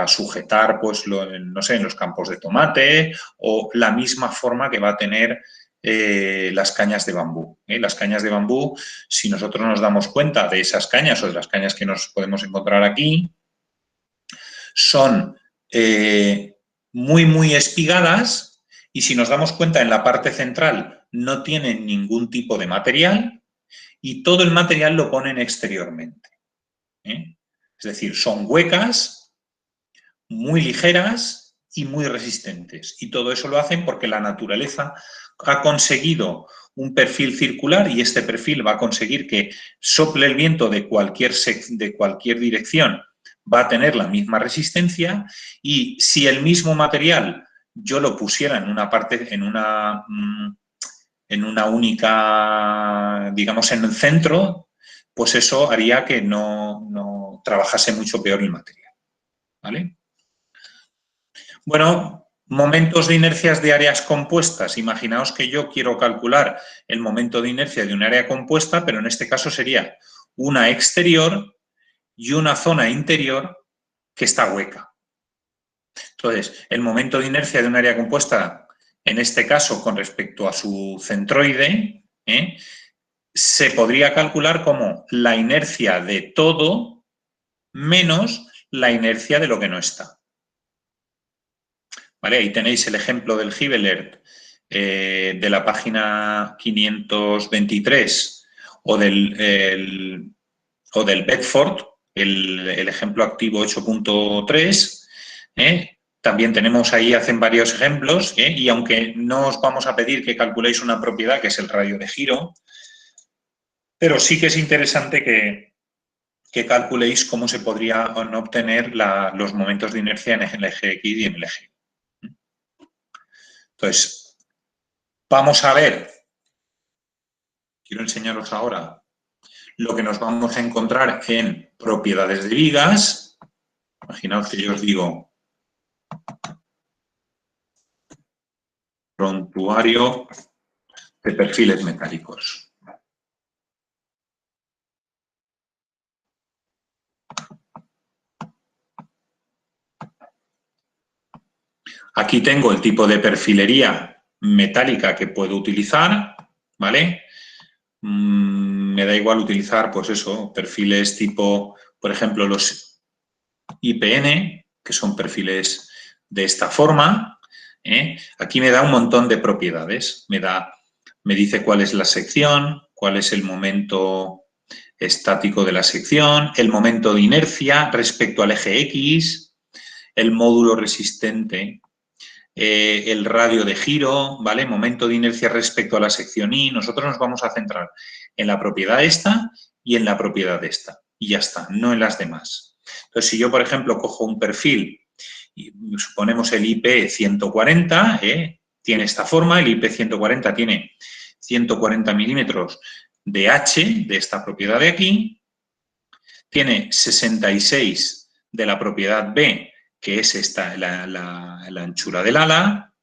sujetar, pues, no sé, en los campos de tomate o la misma forma que va a tener las cañas de bambú. Las cañas de bambú, si nosotros nos damos cuenta de esas cañas o de las cañas que nos podemos encontrar aquí, son muy, muy espigadas y si nos damos cuenta en la parte central no tienen ningún tipo de material y todo el material lo ponen exteriormente. Es decir, son huecas, muy ligeras y muy resistentes. Y todo eso lo hacen porque la naturaleza ha conseguido un perfil circular y este perfil va a conseguir que sople el viento de cualquier dirección, va a tener la misma resistencia y si el mismo material yo lo pusiera en una parte, en en una única, digamos, en el centro, pues eso haría que no trabajase mucho peor el material, ¿vale? Bueno, momentos de inercias de áreas compuestas. Imaginaos que yo quiero calcular el momento de inercia de un área compuesta, pero en este caso sería una exterior y una zona interior que está hueca. Entonces, el momento de inercia de un área compuesta, en este caso con respecto a su centroide, se podría calcular como la inercia de todo menos la inercia de lo que no está. ¿Vale? Ahí tenéis el ejemplo del Gibelert de la página 523 o del Bedford, el ejemplo activo 8.3. También tenemos ahí, hacen varios ejemplos, y aunque no os vamos a pedir que calculéis una propiedad, que es el radio de giro, pero sí que es interesante que calculéis cómo se podrían obtener los momentos de inercia en el eje X y en el eje Y. Entonces, vamos a ver, quiero enseñaros ahora lo que nos vamos a encontrar en propiedades de vigas. Imaginaos que yo os digo prontuario de perfiles metálicos. Aquí tengo el tipo de perfilería metálica que puedo utilizar, ¿vale? Me da igual utilizar, pues eso, perfiles tipo, por ejemplo, los IPN, que son perfiles de esta forma. Aquí me da un montón de propiedades. Me dice cuál es la sección, cuál es el momento estático de la sección, el momento de inercia respecto al eje X, el módulo resistente, el radio de giro, ¿vale? Momento de inercia respecto a la sección Y. Nosotros nos vamos a centrar en la propiedad esta y en la propiedad esta. Y ya está, no en las demás. Entonces, si yo, por ejemplo, cojo un perfil y suponemos el IP 140, tiene esta forma, el IP 140 tiene 140 milímetros de H, de esta propiedad de aquí, tiene 66 de la propiedad B, que es esta, la anchura del ala,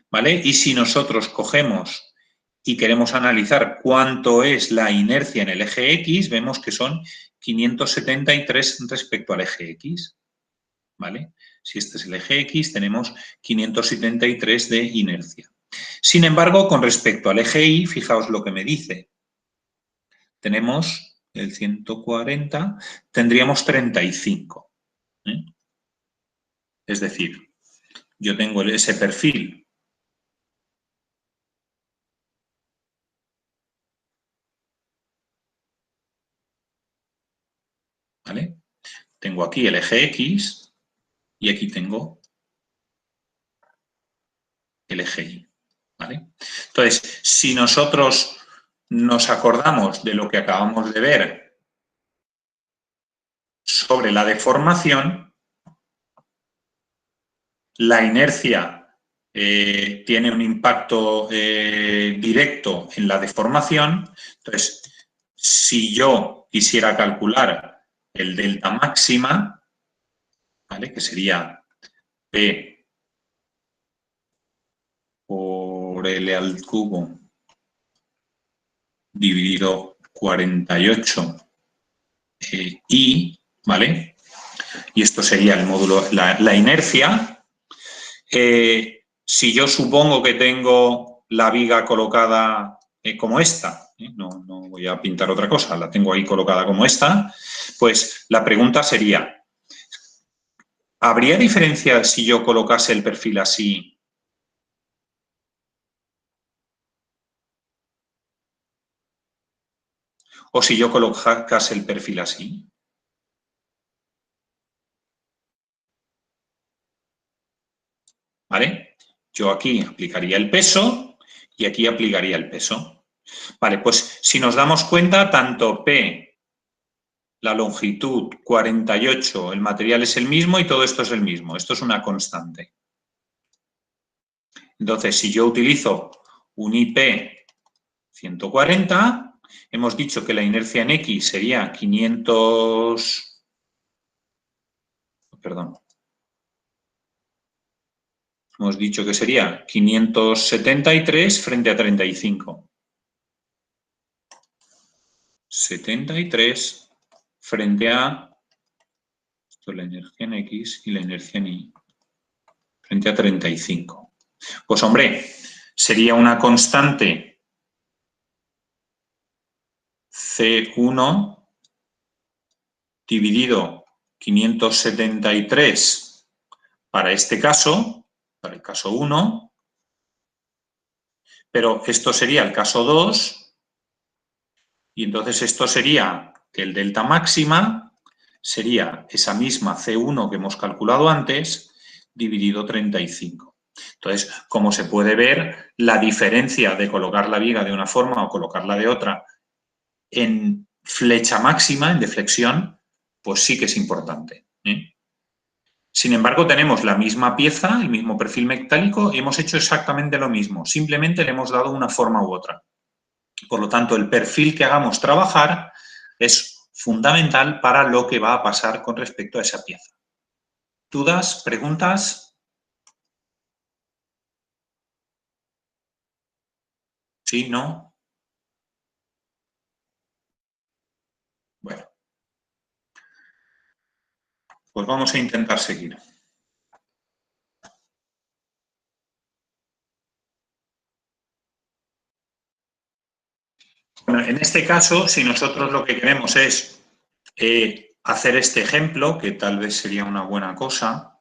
¿vale? Y si nosotros cogemos y queremos analizar cuánto es la inercia en el eje X, vemos que son 573 respecto al eje X, ¿vale? Si este es el eje X, tenemos 573 de inercia. Sin embargo, con respecto al eje Y, fijaos lo que me dice. Tenemos el 140, tendríamos 35. Es decir, yo tengo ese perfil ¿vale? Tengo aquí el eje X y aquí tengo el eje Y, ¿vale? Entonces, si nosotros nos acordamos de lo que acabamos de ver sobre la deformación, la inercia tiene un impacto directo en la deformación. Entonces, si yo quisiera calcular el delta máxima, ¿vale? Que sería P por L al cubo dividido 48 I, ¿vale? Y esto sería el módulo, la inercia. Si yo supongo que tengo la viga colocada como esta, no voy a pintar otra cosa, la tengo ahí colocada como esta, pues la pregunta sería, ¿habría diferencia si yo colocase el perfil así o si yo colocase el perfil así? ¿Vale? Yo aquí aplicaría el peso y aquí aplicaría el peso. Vale, pues si nos damos cuenta, tanto P, la longitud, 48, el material es el mismo y todo esto es el mismo. Esto es una constante. Entonces, si yo utilizo un IP 140. Hemos dicho que la inercia en X sería 500... Perdón. Hemos dicho que sería 573 frente a 35. 73 frente a... Esto es la inercia en X y la inercia en Y. Frente a 35. Pues, hombre, sería una constante C1 dividido 573 para este caso, para el caso 1, pero esto sería el caso 2, y entonces esto sería que el delta máxima sería esa misma C1 que hemos calculado antes, dividido 35. Entonces, como se puede ver, la diferencia de colocar la viga de una forma o colocarla de otra en flecha máxima, en deflexión, pues sí que es importante, ¿eh? Sin embargo, tenemos la misma pieza, el mismo perfil metálico y hemos hecho exactamente lo mismo. Simplemente le hemos dado una forma u otra. Por lo tanto, el perfil que hagamos trabajar es fundamental para lo que va a pasar con respecto a esa pieza. ¿Dudas? ¿Preguntas? ¿Sí? ¿No? Bueno, pues vamos a intentar seguir. Bueno, en este caso, si nosotros lo que queremos es hacer este ejemplo, que tal vez sería una buena cosa,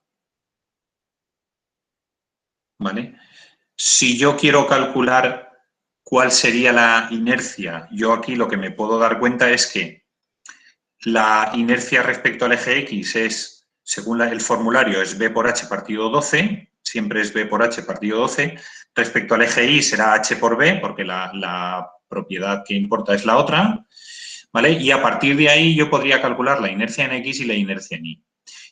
¿vale? Si yo quiero calcular cuál sería la inercia, yo aquí lo que me puedo dar cuenta es que la inercia respecto al eje X es, según el formulario, es B por H partido 12, siempre es B por H partido 12. Respecto al eje Y será H por B, porque la propiedad que importa es la otra, ¿vale? Y a partir de ahí yo podría calcular la inercia en X y la inercia en Y.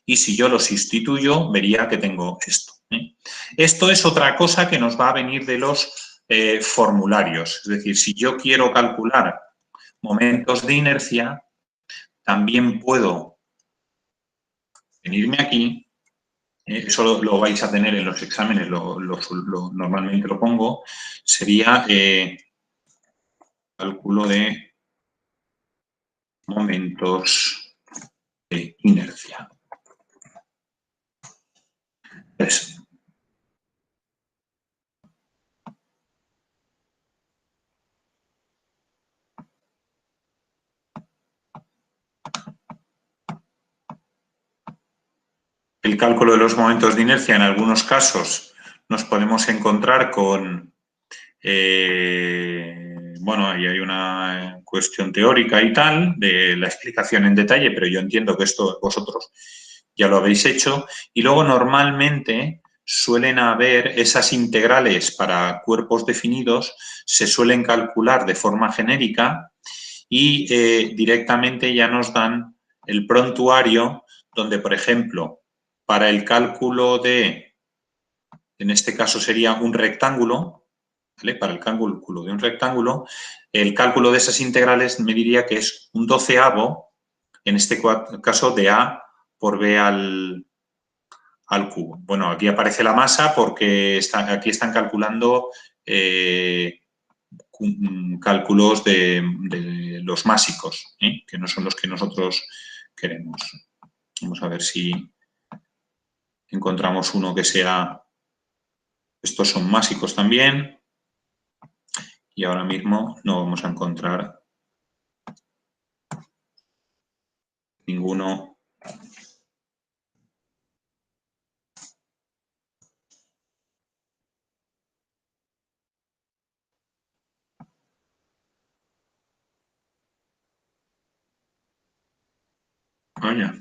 Y si yo lo sustituyo, vería que tengo esto, ¿eh? Esto es otra cosa que nos va a venir de los formularios. Es decir, si yo quiero calcular momentos de inercia, también puedo venirme aquí. Eso lo vais a tener en los exámenes, normalmente lo pongo. Sería cálculo de momentos de inercia. Eso. El cálculo de los momentos de inercia, en algunos casos, nos podemos encontrar con, bueno, ahí hay una cuestión teórica y tal, de la explicación en detalle, pero yo entiendo que esto vosotros ya lo habéis hecho. Y luego, normalmente, suelen haber esas integrales para cuerpos definidos, se suelen calcular de forma genérica y directamente ya nos dan el prontuario donde, por ejemplo, para el cálculo de, en este caso sería un rectángulo, ¿vale? Para el cálculo de un rectángulo, el cálculo de esas integrales me diría que es un 12avo, en este caso de A por B al cubo. Bueno, aquí aparece la masa porque aquí están calculando cálculos de los másicos, ¿eh? Que no son los que nosotros queremos. Vamos a ver si encontramos uno que sea... Estos son másicos también. Y ahora mismo no vamos a encontrar ninguno. Vaya.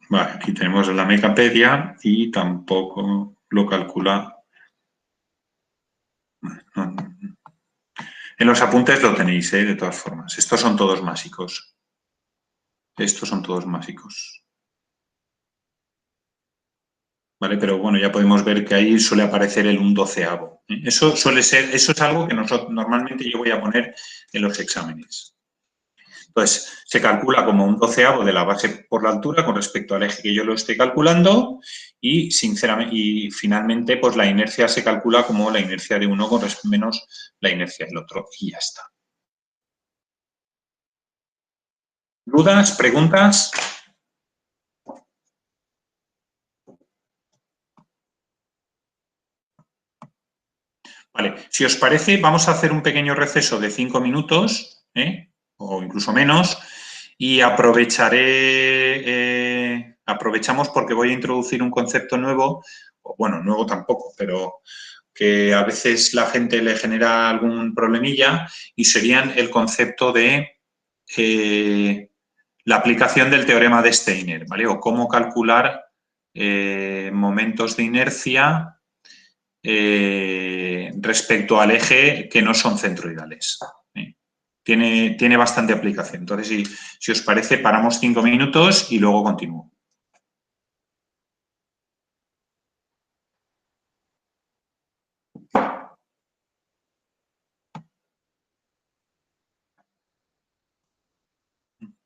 Vale, aquí tenemos la Mecapedia y tampoco lo calcula. No. En los apuntes lo tenéis, de todas formas. Estos son todos másicos. Estos son todos másicos. ¿vale? Pero bueno, ya podemos ver que ahí suele aparecer el 1/12. Eso suele ser, eso es algo que normalmente yo voy a poner en los exámenes. Entonces, se calcula como 1/12 de la base por la altura con respecto al eje que yo lo estoy calculando y, sinceramente, y finalmente, pues la inercia se calcula como la inercia de uno menos la inercia del otro y ya está. ¿Dudas? ¿Preguntas? Vale, si os parece, vamos a hacer un pequeño receso de 5 minutos, o incluso menos, y aprovechamos porque voy a introducir un concepto nuevo, o bueno, nuevo tampoco, pero que a veces la gente le genera algún problemilla, y serían el concepto de la aplicación del teorema de Steiner, ¿vale? O cómo calcular momentos de inercia respecto al eje que no son centroidales. Tiene bastante aplicación. Entonces, si os parece, paramos 5 minutos y luego continúo.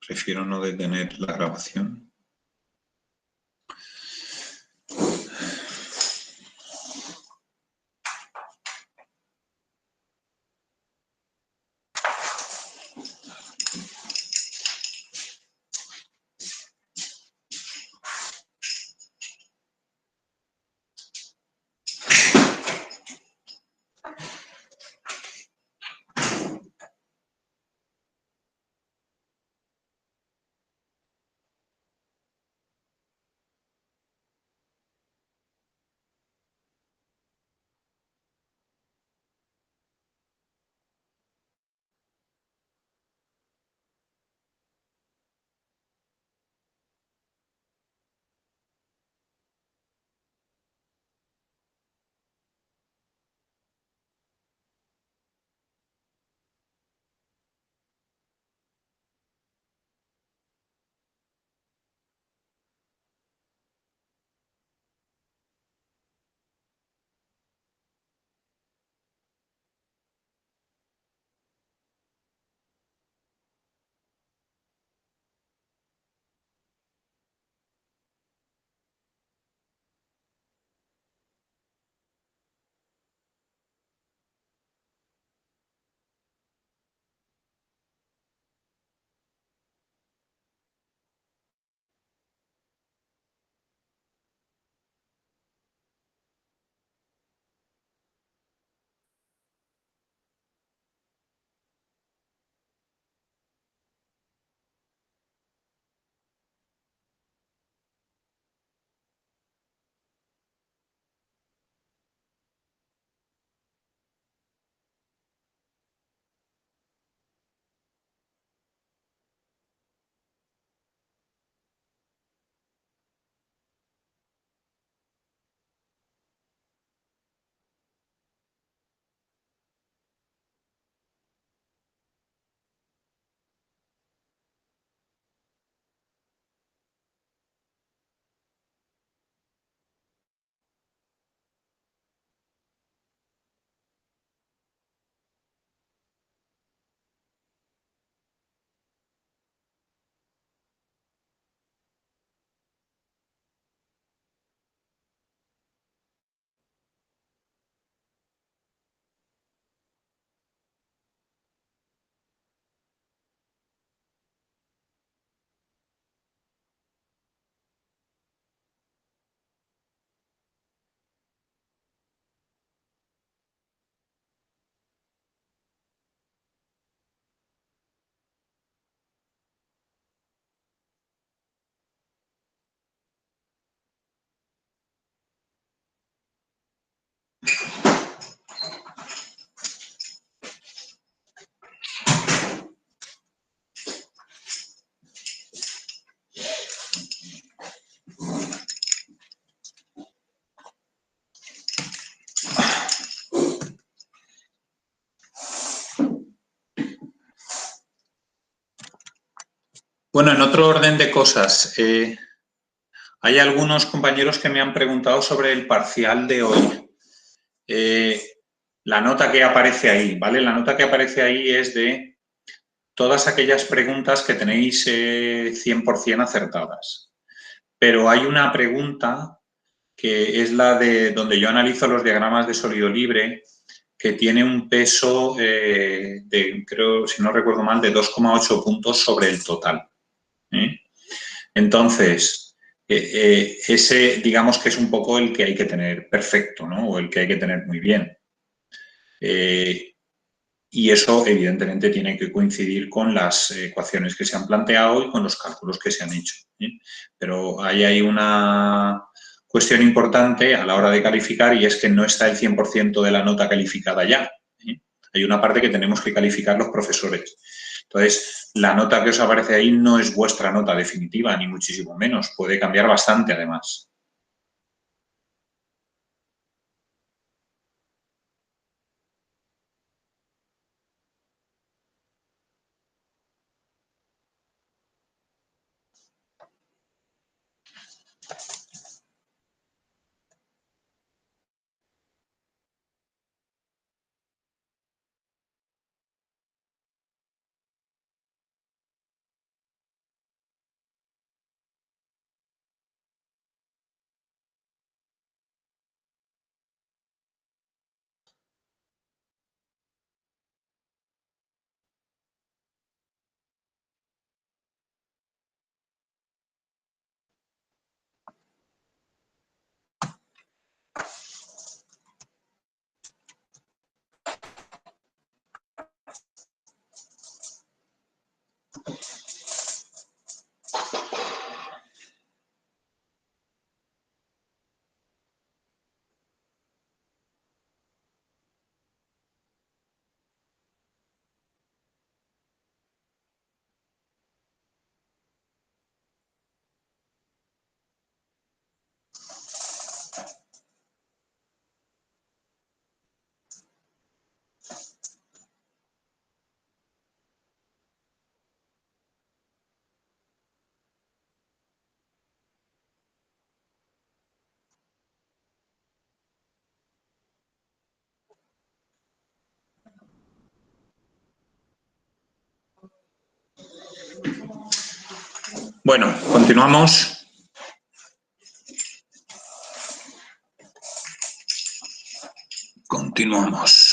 Prefiero no detener la grabación. Bueno, en otro orden de cosas, Hay algunos compañeros que me han preguntado sobre el parcial de hoy. La nota que aparece ahí, ¿vale? La nota que aparece ahí es de todas aquellas preguntas que tenéis 100% acertadas. Pero hay una pregunta que es la de donde yo analizo los diagramas de sólido libre, que tiene un peso de, creo, si no recuerdo mal, de 2,8 puntos sobre el total. Entonces, ese digamos que es un poco el que hay que tener perfecto, ¿no? O el que hay que tener muy bien. Y eso, evidentemente, tiene que coincidir con las ecuaciones que se han planteado y con los cálculos que se han hecho. Pero ahí hay una cuestión importante a la hora de calificar y es que no está el 100% de la nota calificada ya. Hay una parte que tenemos que calificar los profesores. Entonces, la nota que os aparece ahí no es vuestra nota definitiva, ni muchísimo menos. Puede cambiar bastante, además. Bueno, continuamos. Continuamos.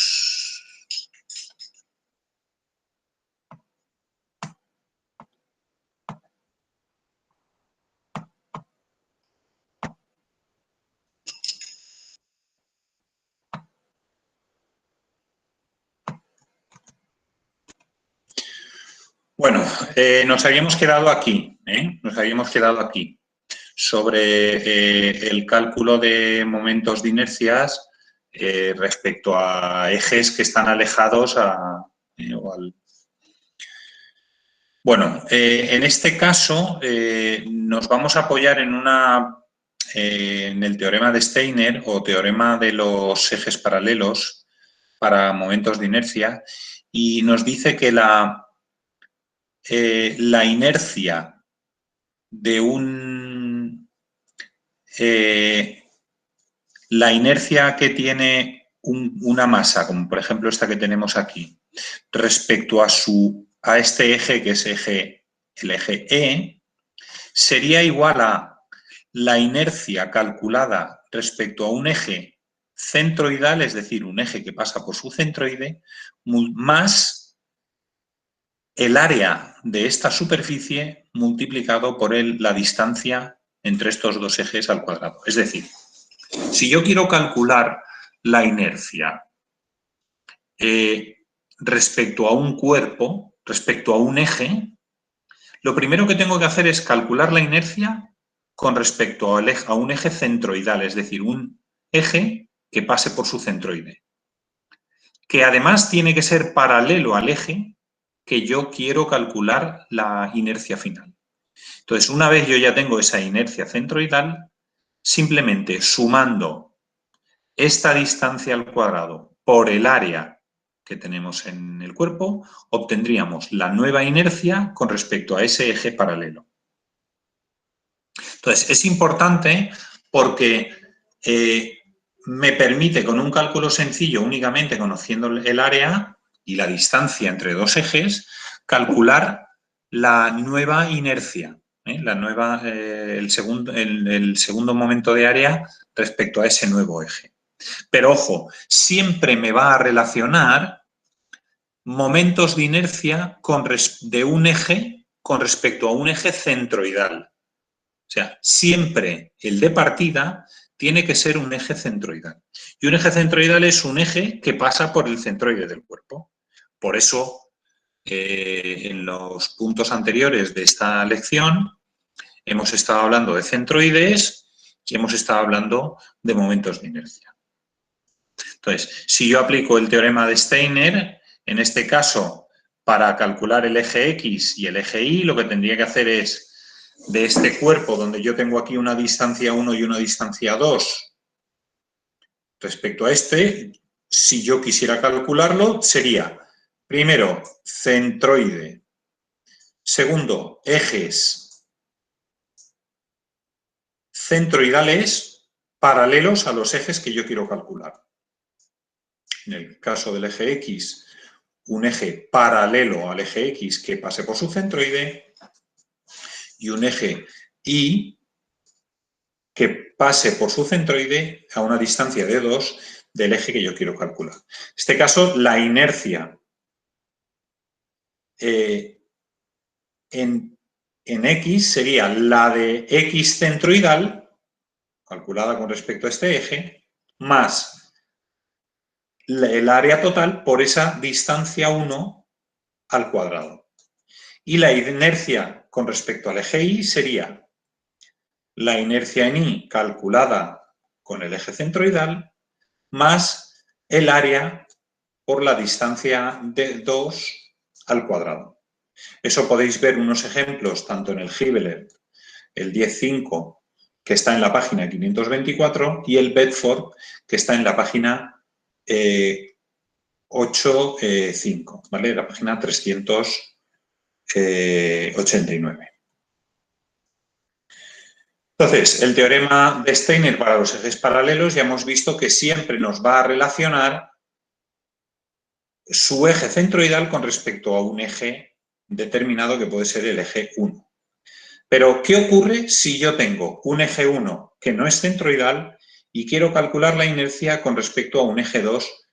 Bueno, nos habíamos quedado aquí, sobre el cálculo de momentos de inercias respecto a ejes que están alejados Bueno, en este caso nos vamos a apoyar en el teorema de Steiner o teorema de los ejes paralelos para momentos de inercia y nos dice que la inercia de la inercia que tiene una masa, como por ejemplo esta que tenemos aquí, respecto a este eje, que es el eje E, sería igual a la inercia calculada respecto a un eje centroidal, es decir, un eje que pasa por su centroide, más el área de esta superficie multiplicado por la distancia entre estos dos ejes al cuadrado. Es decir, si yo quiero calcular la inercia respecto a un cuerpo, respecto a un eje, lo primero que tengo que hacer es calcular la inercia con respecto a un eje centroidal, es decir, un eje que pase por su centroide, que además tiene que ser paralelo al eje que yo quiero calcular la inercia final. Entonces, una vez yo ya tengo esa inercia centroidal, simplemente sumando esta distancia al cuadrado por el área que tenemos en el cuerpo, obtendríamos la nueva inercia con respecto a ese eje paralelo. Entonces, es importante porque me permite, con un cálculo sencillo, únicamente conociendo el área y la distancia entre dos ejes, calcular la nueva inercia, el segundo momento de área respecto a ese nuevo eje. Pero, ojo, siempre me va a relacionar momentos de inercia de un eje con respecto a un eje centroidal. O sea, siempre el de partida tiene que ser un eje centroidal. Y un eje centroidal es un eje que pasa por el centroide del cuerpo. Por eso, en los puntos anteriores de esta lección, hemos estado hablando de centroides y hemos estado hablando de momentos de inercia. Entonces, si yo aplico el teorema de Steiner, en este caso, para calcular el eje X y el eje Y, lo que tendría que hacer es, de este cuerpo, donde yo tengo aquí una distancia 1 y una distancia 2, respecto a este, si yo quisiera calcularlo, sería, primero, centroide. Segundo, ejes centroidales paralelos a los ejes que yo quiero calcular. En el caso del eje X, un eje paralelo al eje X que pase por su centroide y un eje Y que pase por su centroide a una distancia de 2 del eje que yo quiero calcular. En este caso, la inercia en X sería la de X centroidal, calculada con respecto a este eje, más el área total por esa distancia 1 al cuadrado. Y la inercia con respecto al eje Y sería la inercia en Y calculada con el eje centroidal más el área por la distancia de 2 al cuadrado. Eso podéis ver unos ejemplos tanto en el Gibbeler, el 10.5, que está en la página 524, y el Bedford, que está en la página 8.5, ¿vale? La página 389. Entonces, el teorema de Steiner para los ejes paralelos ya hemos visto que siempre nos va a relacionar su eje centroidal con respecto a un eje determinado que puede ser el eje 1. Pero, ¿qué ocurre si yo tengo un eje 1 que no es centroidal y quiero calcular la inercia con respecto a un eje 2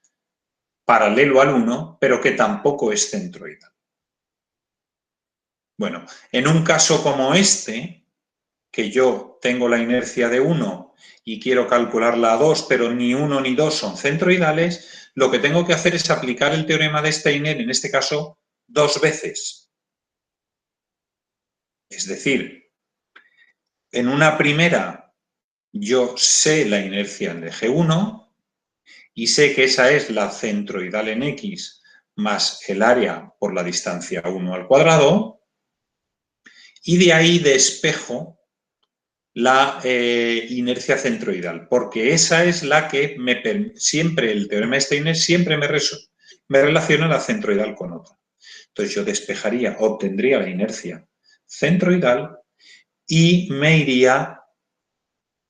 paralelo al 1, pero que tampoco es centroidal? Bueno, en un caso como este, que yo tengo la inercia de 1 y quiero calcularla a 2, pero ni 1 ni 2 son centroidales, lo que tengo que hacer es aplicar el teorema de Steiner, en este caso, 2 veces. Es decir, en una primera yo sé la inercia en el eje 1 y sé que esa es la centroidal en X más el área por la distancia 1 al cuadrado, y de ahí despejo la inercia centroidal, porque esa es la que siempre, el teorema de Steiner siempre me relaciona la centroidal con otra. Entonces yo despejaría, obtendría la inercia centroidal y me iría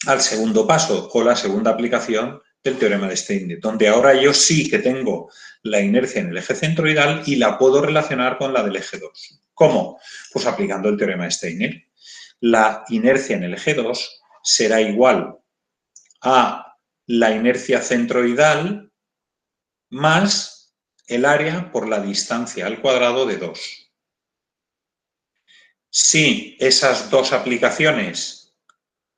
al segundo paso o la segunda aplicación del teorema de Steiner, donde ahora yo sí que tengo la inercia en el eje centroidal y la puedo relacionar con la del eje 2. ¿Cómo? Pues aplicando el teorema de Steiner. La inercia en el eje 2 será igual a la inercia centroidal más el área por la distancia al cuadrado de 2. Si esas dos aplicaciones,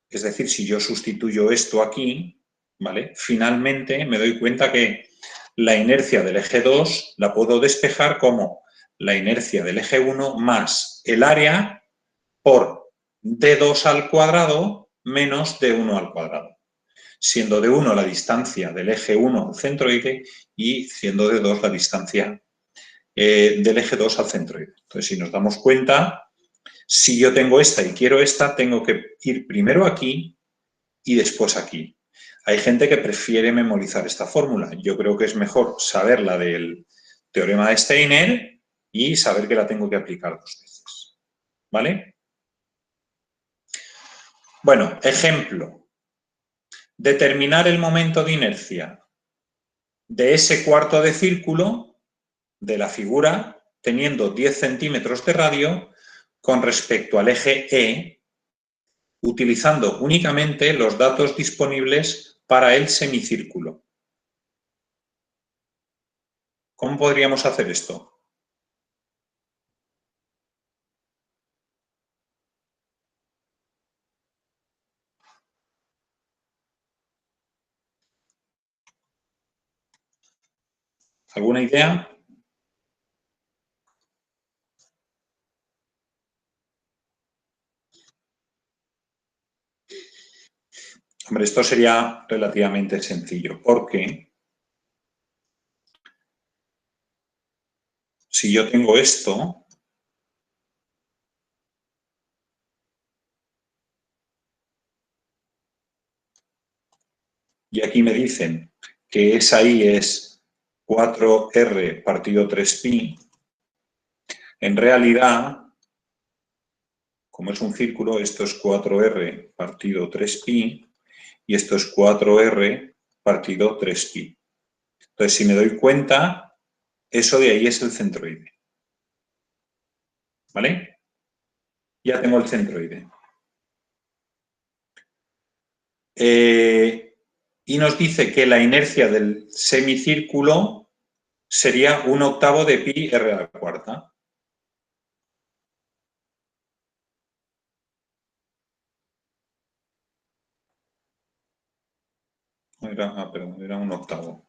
es decir, si yo sustituyo esto aquí, ¿vale? Finalmente me doy cuenta que la inercia del eje 2 la puedo despejar como la inercia del eje 1 más el área por d2 al cuadrado menos d1 al cuadrado, siendo d1 la distancia del eje 1 al centroide y siendo d2 la distancia del eje 2 al centroide. Entonces, si nos damos cuenta, si yo tengo esta y quiero esta, tengo que ir primero aquí y después aquí. Hay gente que prefiere memorizar esta fórmula. Yo creo que es mejor saber la del teorema de Steiner y saber que la tengo que aplicar 2 veces. ¿Vale? Bueno, ejemplo. Determinar el momento de inercia de ese cuarto de círculo de la figura teniendo 10 centímetros de radio con respecto al eje E, utilizando únicamente los datos disponibles para el semicírculo. ¿Cómo podríamos hacer esto? ¿Alguna idea? Hombre, esto sería relativamente sencillo, porque si yo tengo esto, y aquí me dicen que esa I es 4R partido 3pi, en realidad, como es un círculo, esto es 4R partido 3pi y esto es 4R partido 3pi. Entonces, si me doy cuenta, eso de ahí es el centroide. ¿Vale? Ya tengo el centroide. Y nos dice que la inercia del semicírculo sería 1/8 de pi r a la cuarta. Perdón, era 1/8.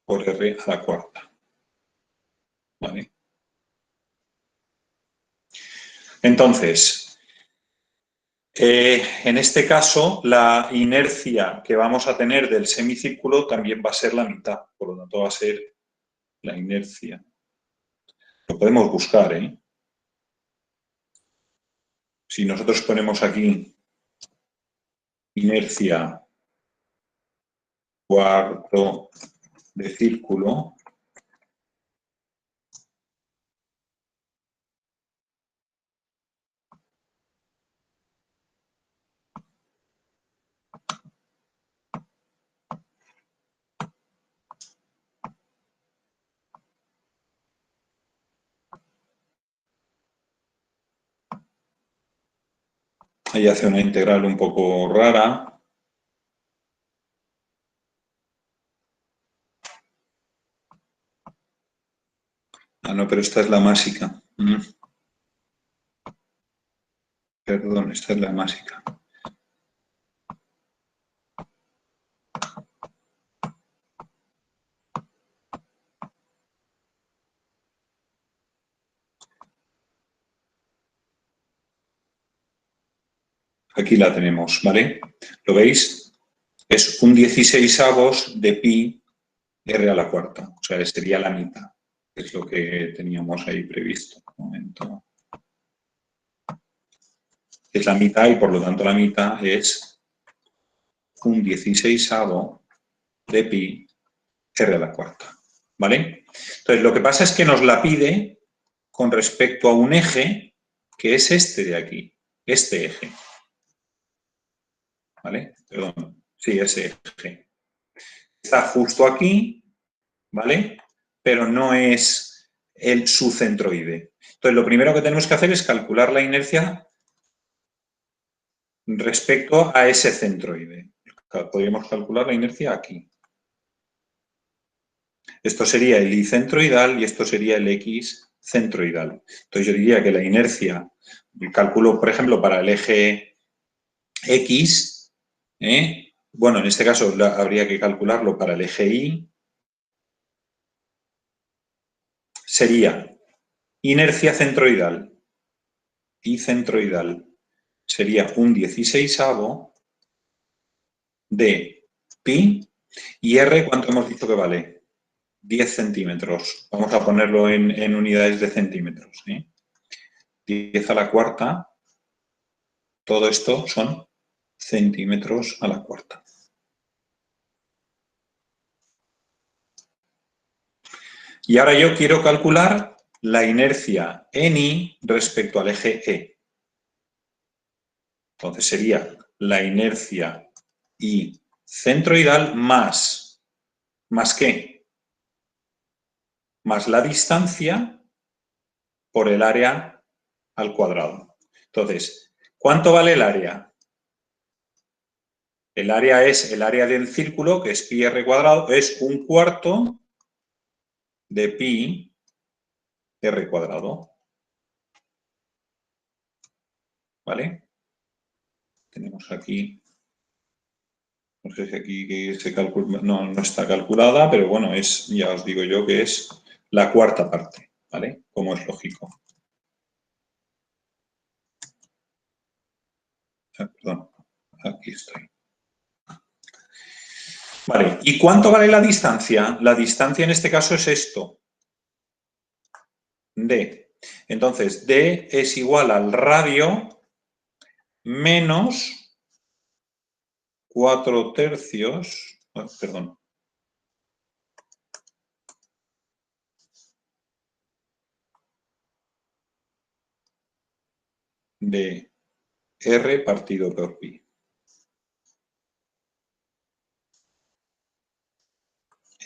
Por r a la cuarta. ¿Vale? Entonces, en este caso, la inercia que vamos a tener del semicírculo también va a ser la mitad, por lo tanto va a ser la inercia. Lo podemos buscar, ¿eh? Si nosotros ponemos aquí inercia cuarto de círculo, ahí hace una integral un poco rara. Ah, no, pero esta es la másica. Perdón, esta es la másica. Aquí la tenemos, ¿vale? ¿Lo veis? Es un 16avos de pi r a la cuarta. O sea, sería la mitad. Es lo que teníamos ahí previsto. Un momento. Es la mitad y por lo tanto la mitad es un 16avo de pi r a la cuarta. ¿Vale? Entonces, lo que pasa es que nos la pide con respecto a un eje que es este de aquí, este eje. ¿Vale? Perdón, sí, ese eje. Está justo aquí, ¿vale? Pero no es su centroide. Entonces, lo primero que tenemos que hacer es calcular la inercia respecto a ese centroide. Podríamos calcular la inercia aquí. Esto sería el Y centroidal y esto sería el X centroidal. Entonces, yo diría que la inercia, el cálculo, por ejemplo, para el eje X, bueno, en este caso habría que calcularlo para el eje Y, sería inercia centroidal y centroidal sería un 16avo de pi y r, ¿cuánto hemos dicho que vale? 10 centímetros. Vamos a ponerlo en unidades de centímetros. 10 a la cuarta, todo esto son centímetros a la cuarta. Y ahora yo quiero calcular la inercia en I respecto al eje E. Entonces sería la inercia I centroidal más ¿qué? Más la distancia por el área al cuadrado. Entonces, ¿cuánto vale el área? El área es el área del círculo, que es pi r cuadrado, es 1/4 de pi r cuadrado. ¿Vale? Tenemos aquí, no sé si aquí se calcula, no está calculada, pero bueno, ya os digo yo que es la cuarta parte, ¿vale? Como es lógico. Perdón, aquí estoy. Vale, ¿y cuánto vale la distancia? La distancia en este caso es esto, d. Entonces, d es igual al radio menos 4/3, perdón, de r partido por pi.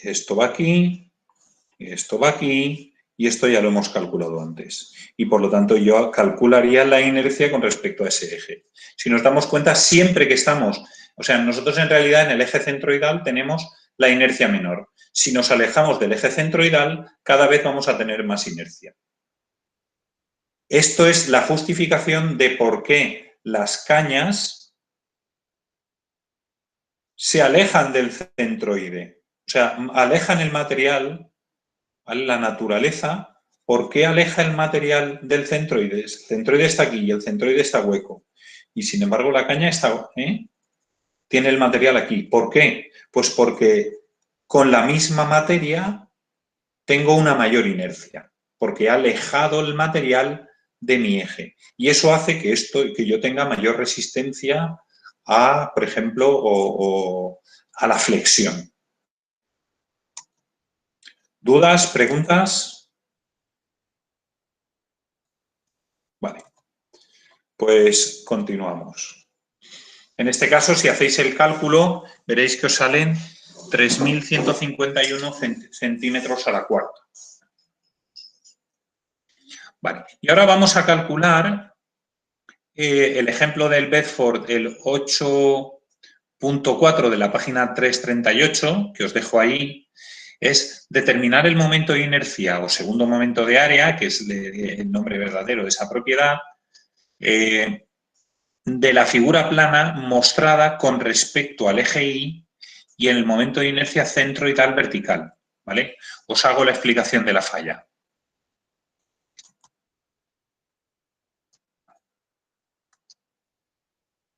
Esto va aquí, esto va aquí, y esto ya lo hemos calculado antes. Y por lo tanto yo calcularía la inercia con respecto a ese eje. Si nos damos cuenta, siempre que estamos, o sea, nosotros en realidad en el eje centroidal tenemos la inercia menor. Si nos alejamos del eje centroidal, cada vez vamos a tener más inercia. Esto es la justificación de por qué las cañas se alejan del centroide. O sea, alejan el material, ¿vale? La naturaleza. ¿Por qué aleja el material del centroide? El centroide está aquí y el centroide está hueco. Y sin embargo la caña está, tiene el material aquí. ¿Por qué? Pues porque con la misma materia tengo una mayor inercia, porque he alejado el material de mi eje. Y eso hace que yo tenga mayor resistencia a, por ejemplo, a la flexión. ¿Dudas? ¿Preguntas? Vale. Pues continuamos. En este caso, si hacéis el cálculo, veréis que os salen 3.151 centímetros a la cuarta. Vale. Y ahora vamos a calcular el ejemplo del Bedford, el 8.4 de la página 338, que os dejo ahí, es determinar el momento de inercia o segundo momento de área, que es el nombre verdadero de esa propiedad, de la figura plana mostrada con respecto al eje Y y en el momento de inercia centroidal vertical. ¿Vale? Os hago la explicación de la falla.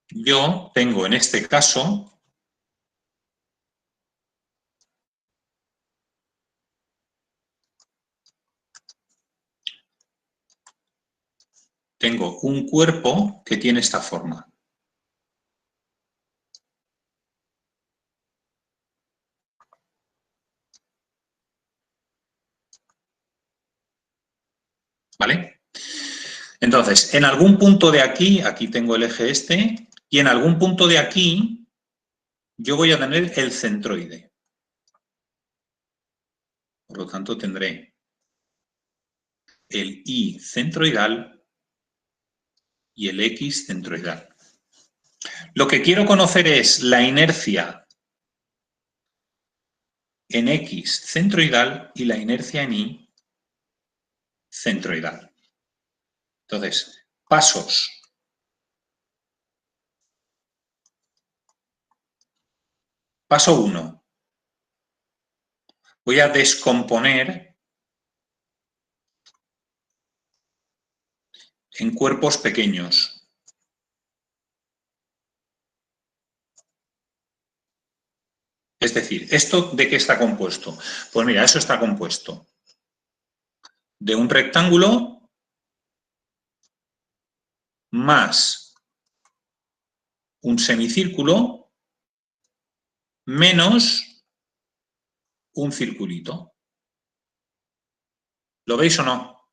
Yo tengo en este caso un cuerpo que tiene esta forma. ¿Vale? Entonces, en algún punto de aquí tengo el eje este, y en algún punto de aquí yo voy a tener el centroide. Por lo tanto, tendré el Y centroidal y el X centroidal. Lo que quiero conocer es la inercia en X centroidal y la inercia en Y centroidal. Entonces, pasos. Paso 1. Voy a descomponer en cuerpos pequeños. Es decir, ¿esto de qué está compuesto? Pues mira, eso está compuesto de un rectángulo más un semicírculo menos un circulito. ¿Lo veis o no?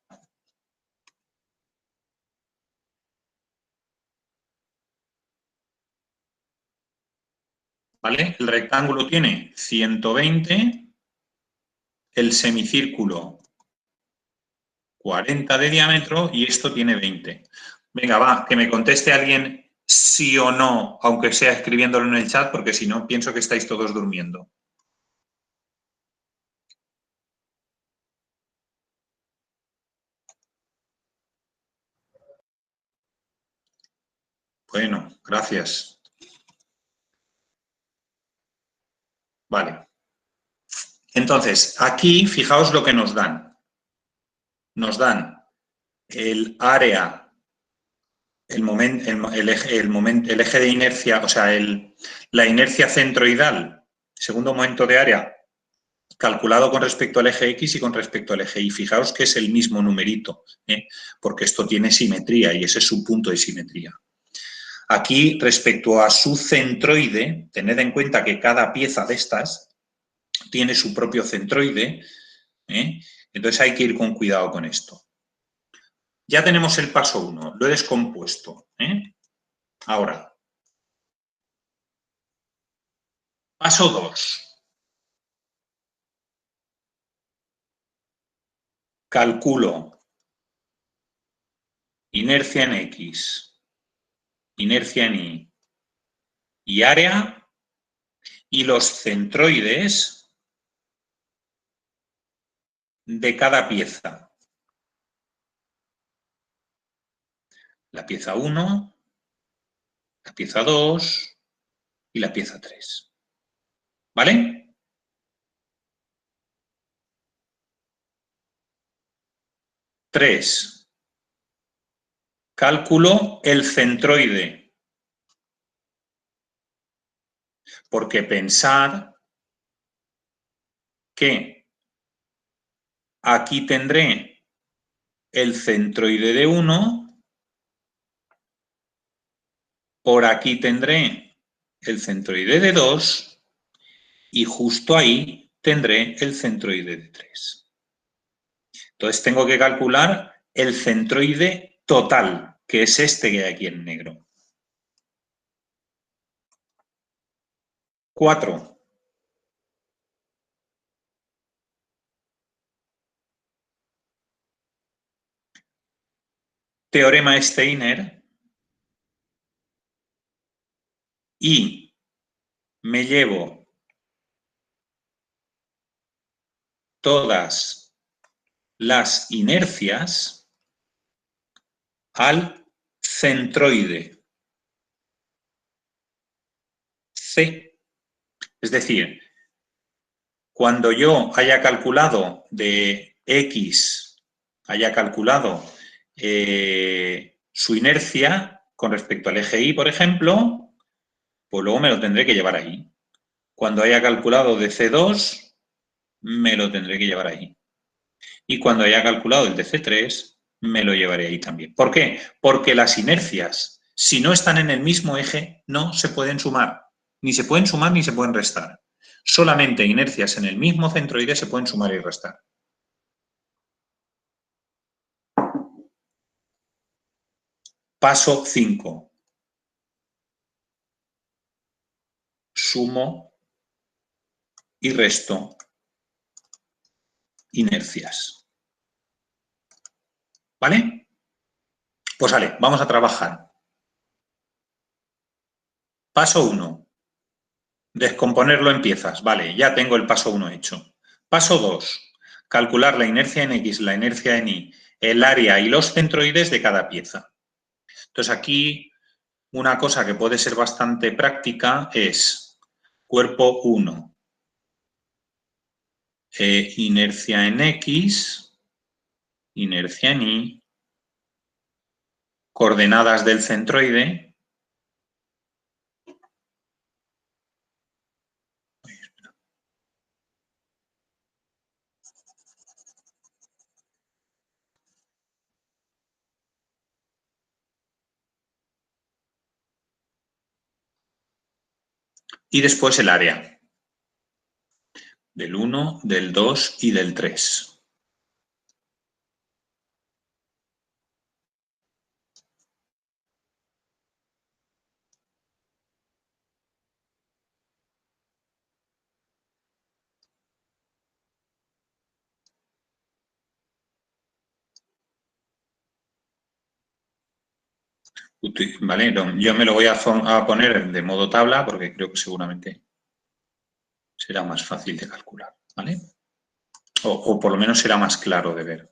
¿Vale? El rectángulo tiene 120, el semicírculo 40 de diámetro y esto tiene 20. Venga, va, que me conteste alguien sí o no, aunque sea escribiéndolo en el chat, porque si no pienso que estáis todos durmiendo. Bueno, gracias. Vale. Entonces, aquí fijaos lo que nos dan. Nos dan el área, el eje de inercia, o sea, la inercia centroidal, segundo momento de área, calculado con respecto al eje X y con respecto al eje Y. Fijaos que es el mismo numerito, porque esto tiene simetría y ese es su punto de simetría. Aquí, respecto a su centroide, tened en cuenta que cada pieza de estas tiene su propio centroide, entonces hay que ir con cuidado con esto. Ya tenemos el paso 1, lo he descompuesto. Ahora, paso 2. Calculo inercia en X, inercia en y área, y los centroides de cada pieza. La pieza 1, la pieza 2 y la pieza 3. ¿Vale? Tres. Cálculo el centroide. Porque pensad que aquí tendré el centroide de 1, por aquí tendré el centroide de 2 y justo ahí tendré el centroide de 3. Entonces tengo que calcular el centroide total, que es este que hay aquí en negro. 4. Teorema Steiner. Y me llevo todas las inercias al centroide C. Es decir, cuando yo haya calculado de X, haya calculado su inercia con respecto al eje Y, por ejemplo, pues luego me lo tendré que llevar ahí. Cuando haya calculado de C2, me lo tendré que llevar ahí. Y cuando haya calculado el de C3, me lo llevaré ahí también. ¿Por qué? Porque las inercias, si no están en el mismo eje, no se pueden sumar. Ni se pueden sumar ni se pueden restar. Solamente inercias en el mismo centroide se pueden sumar y restar. Paso 5. Sumo y resto inercias. ¿Vale? Pues vale, vamos a trabajar. Paso 1. Descomponerlo en piezas. Vale, ya tengo el paso 1 hecho. Paso 2. Calcular la inercia en X, la inercia en Y, el área y los centroides de cada pieza. Entonces aquí una cosa que puede ser bastante práctica es cuerpo 1. Inercia en X, inercia en Y, coordenadas del centroide. Y después el área. Del 1, del 2 y del 3. Vale, yo me lo voy a poner de modo tabla porque creo que seguramente será más fácil de calcular, ¿vale? O por lo menos será más claro de ver.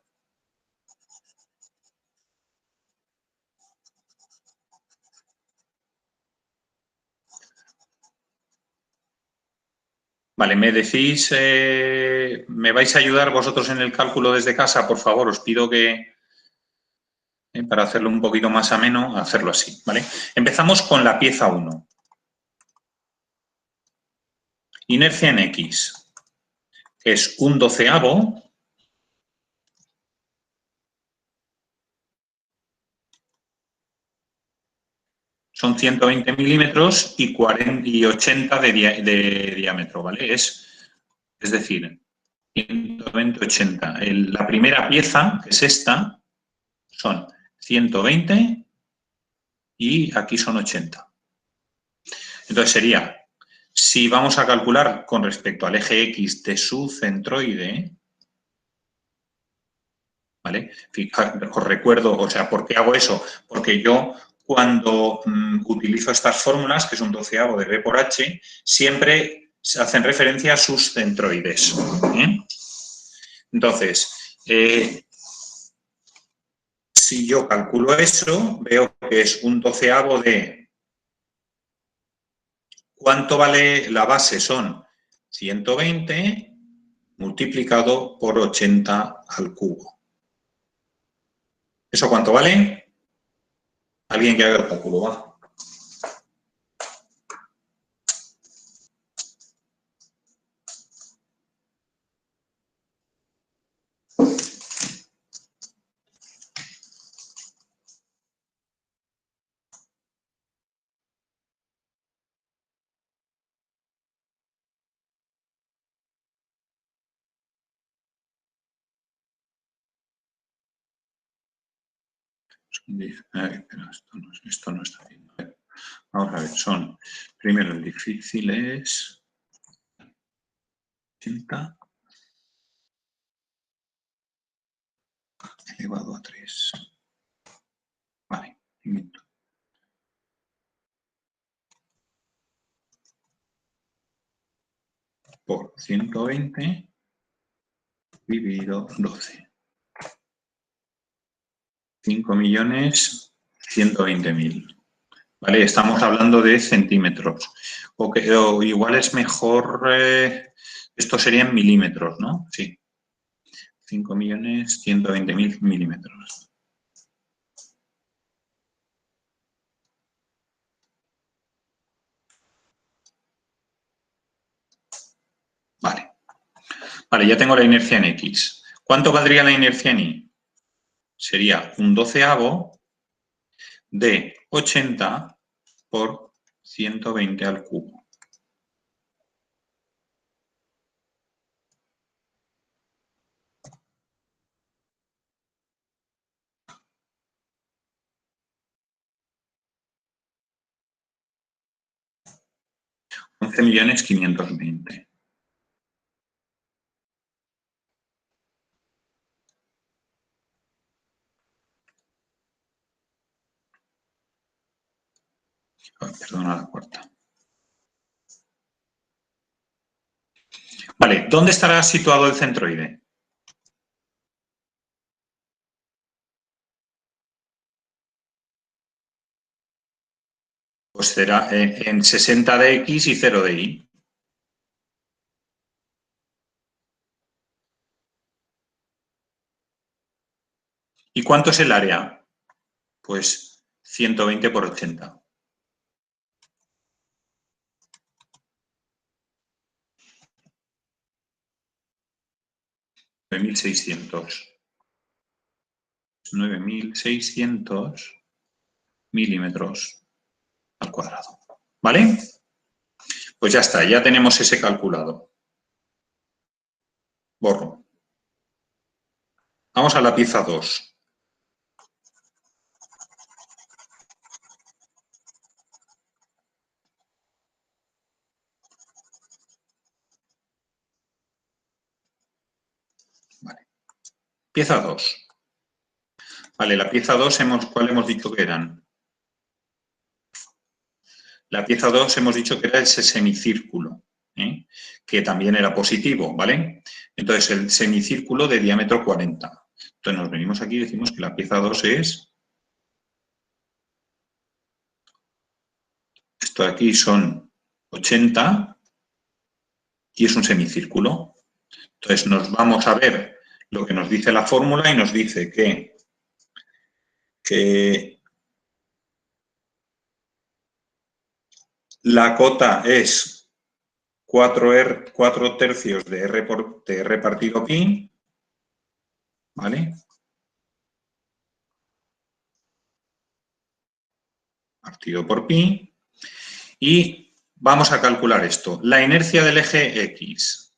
Vale, me decís, ¿me vais a ayudar vosotros en el cálculo desde casa? Por favor, os pido que, para hacerlo un poquito más ameno, hacerlo así, ¿vale? Empezamos con la pieza 1. Inercia en X es 1/12, son 120 milímetros y 80 de diámetro, ¿vale? Es decir, 120, 80. La primera pieza, que es esta, son 120 y aquí son 80. Entonces sería, si vamos a calcular con respecto al eje X de su centroide, ¿vale? Os recuerdo, o sea, ¿por qué hago eso? Porque yo cuando utilizo estas fórmulas, que es un 1/12 de B por H, siempre se hacen referencia a sus centroides. Entonces, si yo calculo eso, veo que es 1/12 de... ¿Cuánto vale la base? Son 120 multiplicado por 80 al cubo. ¿Eso cuánto vale? Alguien que haga el cálculo, va. Esto no está bien. Vamos a ver, son, primero el difícil es 80 elevado a 3. Vale, invento. Por 120 dividido 12. 5.120.000. ¿Vale? Estamos hablando de centímetros. O igual es mejor, esto serían milímetros, ¿no? Sí. 5.120.000 milímetros. Vale. Vale, ya tengo la inercia en X. ¿Cuánto valdría la inercia en Y? Sería 1/12 de 80 por 120 al cubo. $11.520.000. Perdona la cuarta. Vale, ¿dónde estará situado el centroide? Pues será en 60 de X y 0 de Y. ¿Y cuánto es el área? Pues 120 por 80. 9.600. 9.600 milímetros al cuadrado. ¿Vale? Pues ya está, ya tenemos ese calculado. Borro. Vamos a la pieza 2. Vale. Pieza 2. Vale, la pieza 2, ¿cuál hemos dicho que eran? La pieza 2 hemos dicho que era ese semicírculo, ¿eh? Que también era positivo, ¿vale? Entonces, el semicírculo de diámetro 40. Entonces, nos venimos aquí y decimos que la pieza 2 es... Esto de aquí son 80 y es un semicírculo. Entonces, nos vamos a ver lo que nos dice la fórmula y nos dice que la cota es 4 tercios de R partido pi, ¿vale? Partido por pi. Y vamos a calcular esto. La inercia del eje X.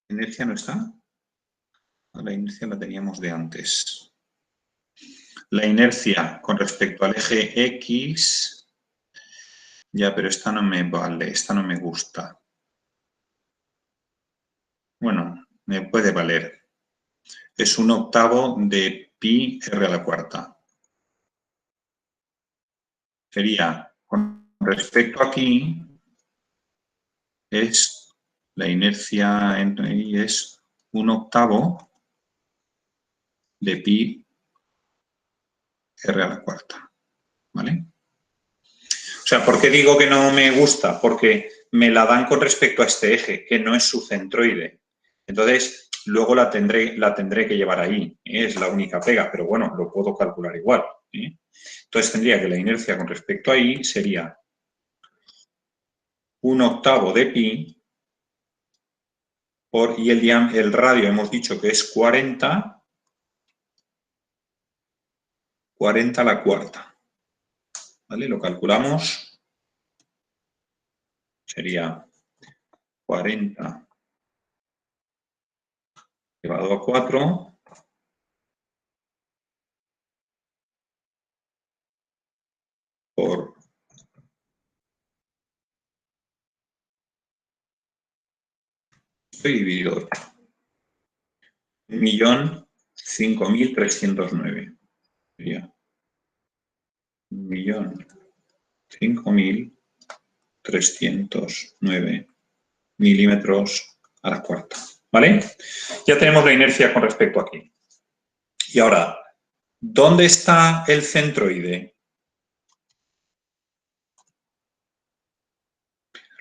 ¿La inercia no está? La inercia la teníamos de antes. La inercia con respecto al eje X... Ya, pero esta no me vale, esta no me gusta. Bueno, me puede valer. Es 1/8 de pi r a la cuarta. Sería, con respecto aquí, es la inercia ahí es 1/8 de pi r a la cuarta. ¿Vale? O sea, ¿por qué digo que no me gusta? Porque me la dan con respecto a este eje, que no es su centroide. Entonces, luego la tendré que llevar ahí. Es la única pega, pero bueno, lo puedo calcular igual. Entonces, tendría que la inercia con respecto a ahí sería 1/8 de pi y el radio hemos dicho que es 40 a la cuarta. ¿Vale? Lo calculamos. Sería 40 elevado a 4 por dividido 1.005.309. Sería 1.005.309 milímetros a la cuarta. ¿Vale? Ya tenemos la inercia con respecto aquí. Y ahora, ¿dónde está el centroide?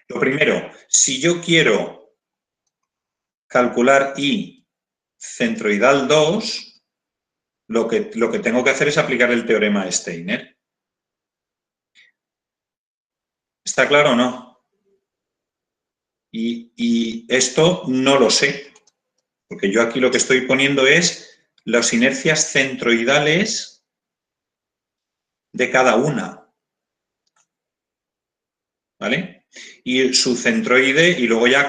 Lo primero, si yo quiero calcular I centroidal 2, lo que tengo que hacer es aplicar el teorema de Steiner. ¿Está claro o no? Y esto no lo sé, porque yo aquí lo que estoy poniendo es las inercias centroidales de cada una. ¿Vale? Y su centroide, y luego ya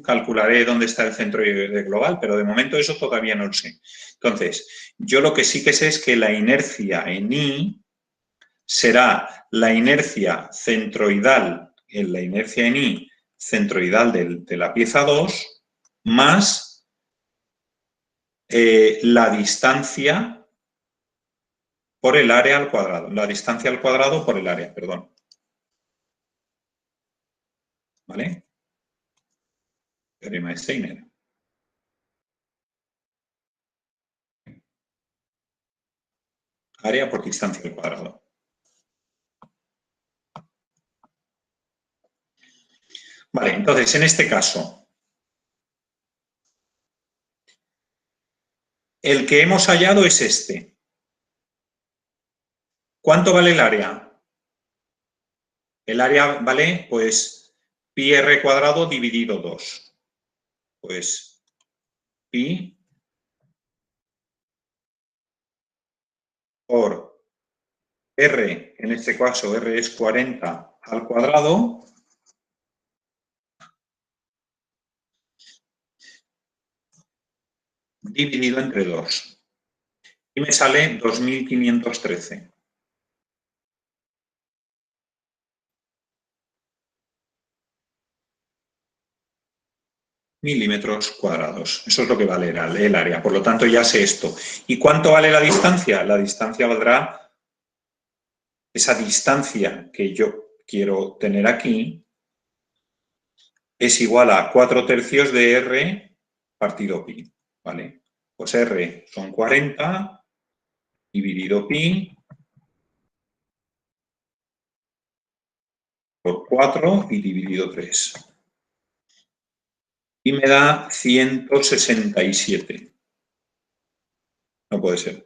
calcularé dónde está el centroide global, pero de momento eso todavía no lo sé. Entonces, yo lo que sí que sé es que la inercia en I será la inercia centroidal, la inercia en I centroidal de la pieza 2, más la distancia por el área al cuadrado. La distancia al cuadrado por el área, perdón. ¿Vale? Teorema de Steiner. Área por distancia al cuadrado. Vale, entonces, en este caso, el que hemos hallado es este. ¿Cuánto vale el área? El área vale, pues, pi r cuadrado dividido 2. Pues, pi por r, en este caso r es 40 al cuadrado, dividido entre 2. Y me sale 2.513. Milímetros cuadrados. Eso es lo que vale el área. Por lo tanto, ya sé esto. ¿Y cuánto vale la distancia? La distancia valdrá esa distancia que yo quiero tener aquí es igual a 4/3 de R partido pi, ¿vale? Pues R son 40 dividido pi por 4 y dividido 3. Y me da 167. No puede ser.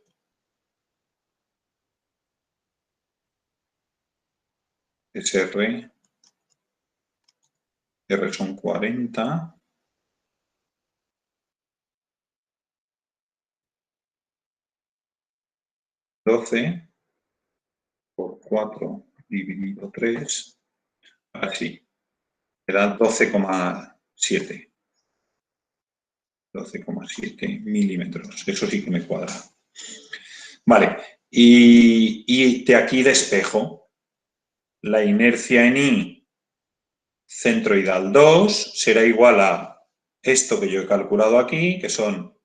Es R. R son 40. 12 por 4 dividido 3. Así. Me da 12,7. 12,7 milímetros. Eso sí que me cuadra. Vale. Y de aquí despejo. La inercia en I centroidal 2 será igual a esto que yo he calculado aquí, que son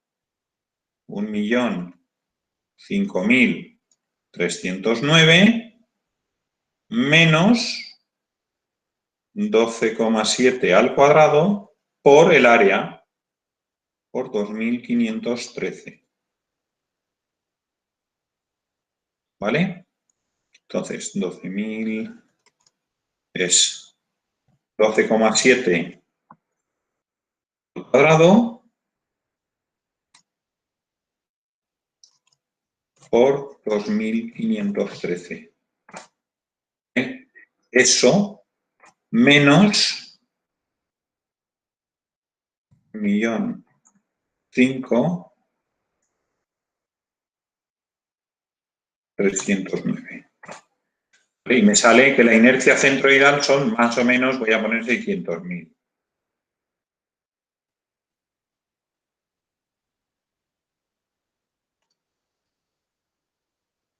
1.005.309 menos 12,7 al cuadrado por el área, por 2.513. ¿Vale? Entonces, 12.000 es 12,7 al cuadrado por 2.513. Eso menos 1.50309. Y me sale que la inercia centroidal son más o menos, voy a poner 600.000.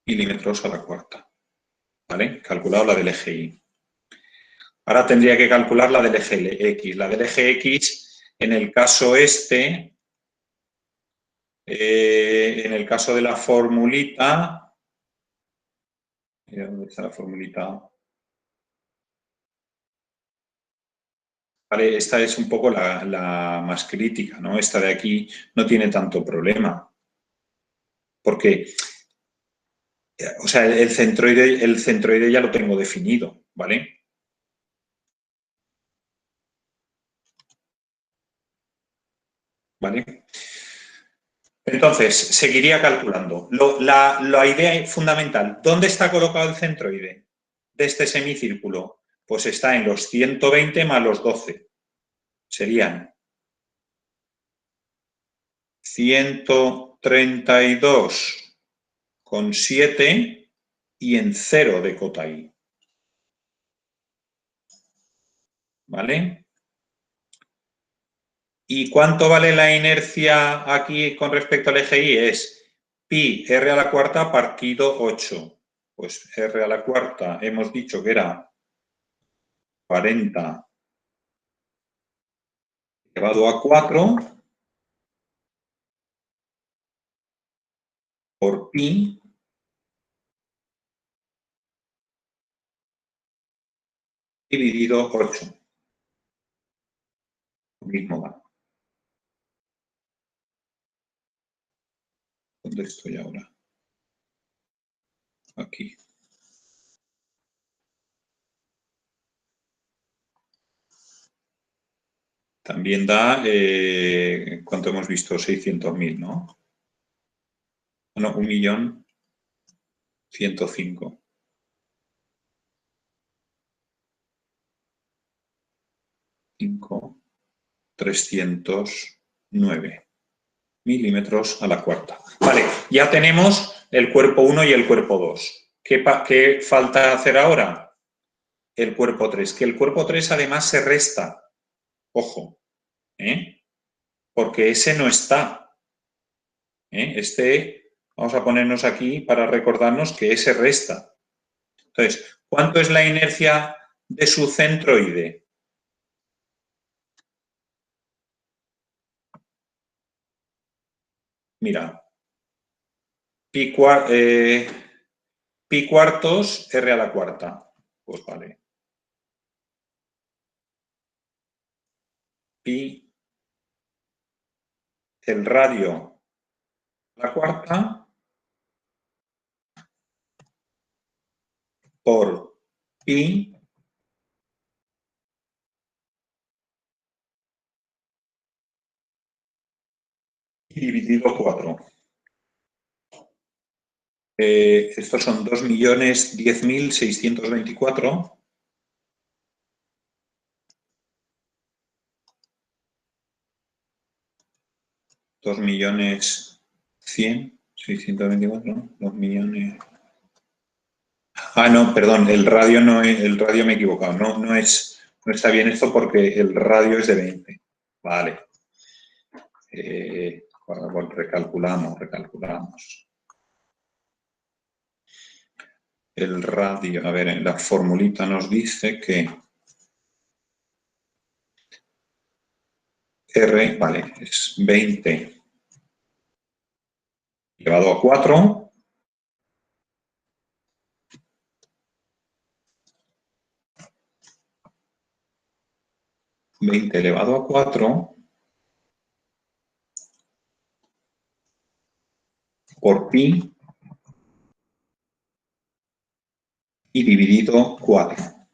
Milímetros a la cuarta. ¿Vale? Calculado la del eje Y. Ahora tendría que calcular la del eje X. La del eje X, en el caso este, en el caso de la formulita, ¿dónde está la formulita? Vale, esta es un poco la más crítica, ¿no? Esta de aquí no tiene tanto problema. Porque, o sea, el centroide ya lo tengo definido, ¿vale? ¿Vale? Entonces, seguiría calculando. La idea fundamental, ¿dónde está colocado el centroide de este semicírculo? Pues está en los 120 más los 12. Serían 132,7 y en 0 de cota I. ¿Vale? ¿Y cuánto vale la inercia aquí con respecto al eje Y? Es pi r a la cuarta partido 8. Pues r a la cuarta hemos dicho que era 40 elevado a 4 por pi dividido 8. Lo mismo da. ¿Dónde estoy ahora? Aquí. También da, ¿cuánto hemos visto? 600.000, ¿no? No, 1.105.000. 309 milímetros a la cuarta. Vale, ya tenemos el cuerpo 1 y el cuerpo 2. ¿Qué falta hacer ahora? El cuerpo 3. Que el cuerpo 3 además se resta. Ojo, porque ese no está. Vamos a ponernos aquí para recordarnos que ese resta. Entonces, ¿cuánto es la inercia de su centroide? Mira, pi pi cuartos r a la cuarta. Pues vale. Pi, el radio a la cuarta, por pi dividido 4. Estos son 2.010.624. 2.100.624, 2 millones. Ah, no, perdón, el radio no es, el radio me he equivocado. No está bien esto porque el radio es de 20. Vale. Bueno, recalculamos. El radio, a ver, en la formulita nos dice que R, vale, es 20 elevado a 4. Elevado a 4 por pi y dividido 4.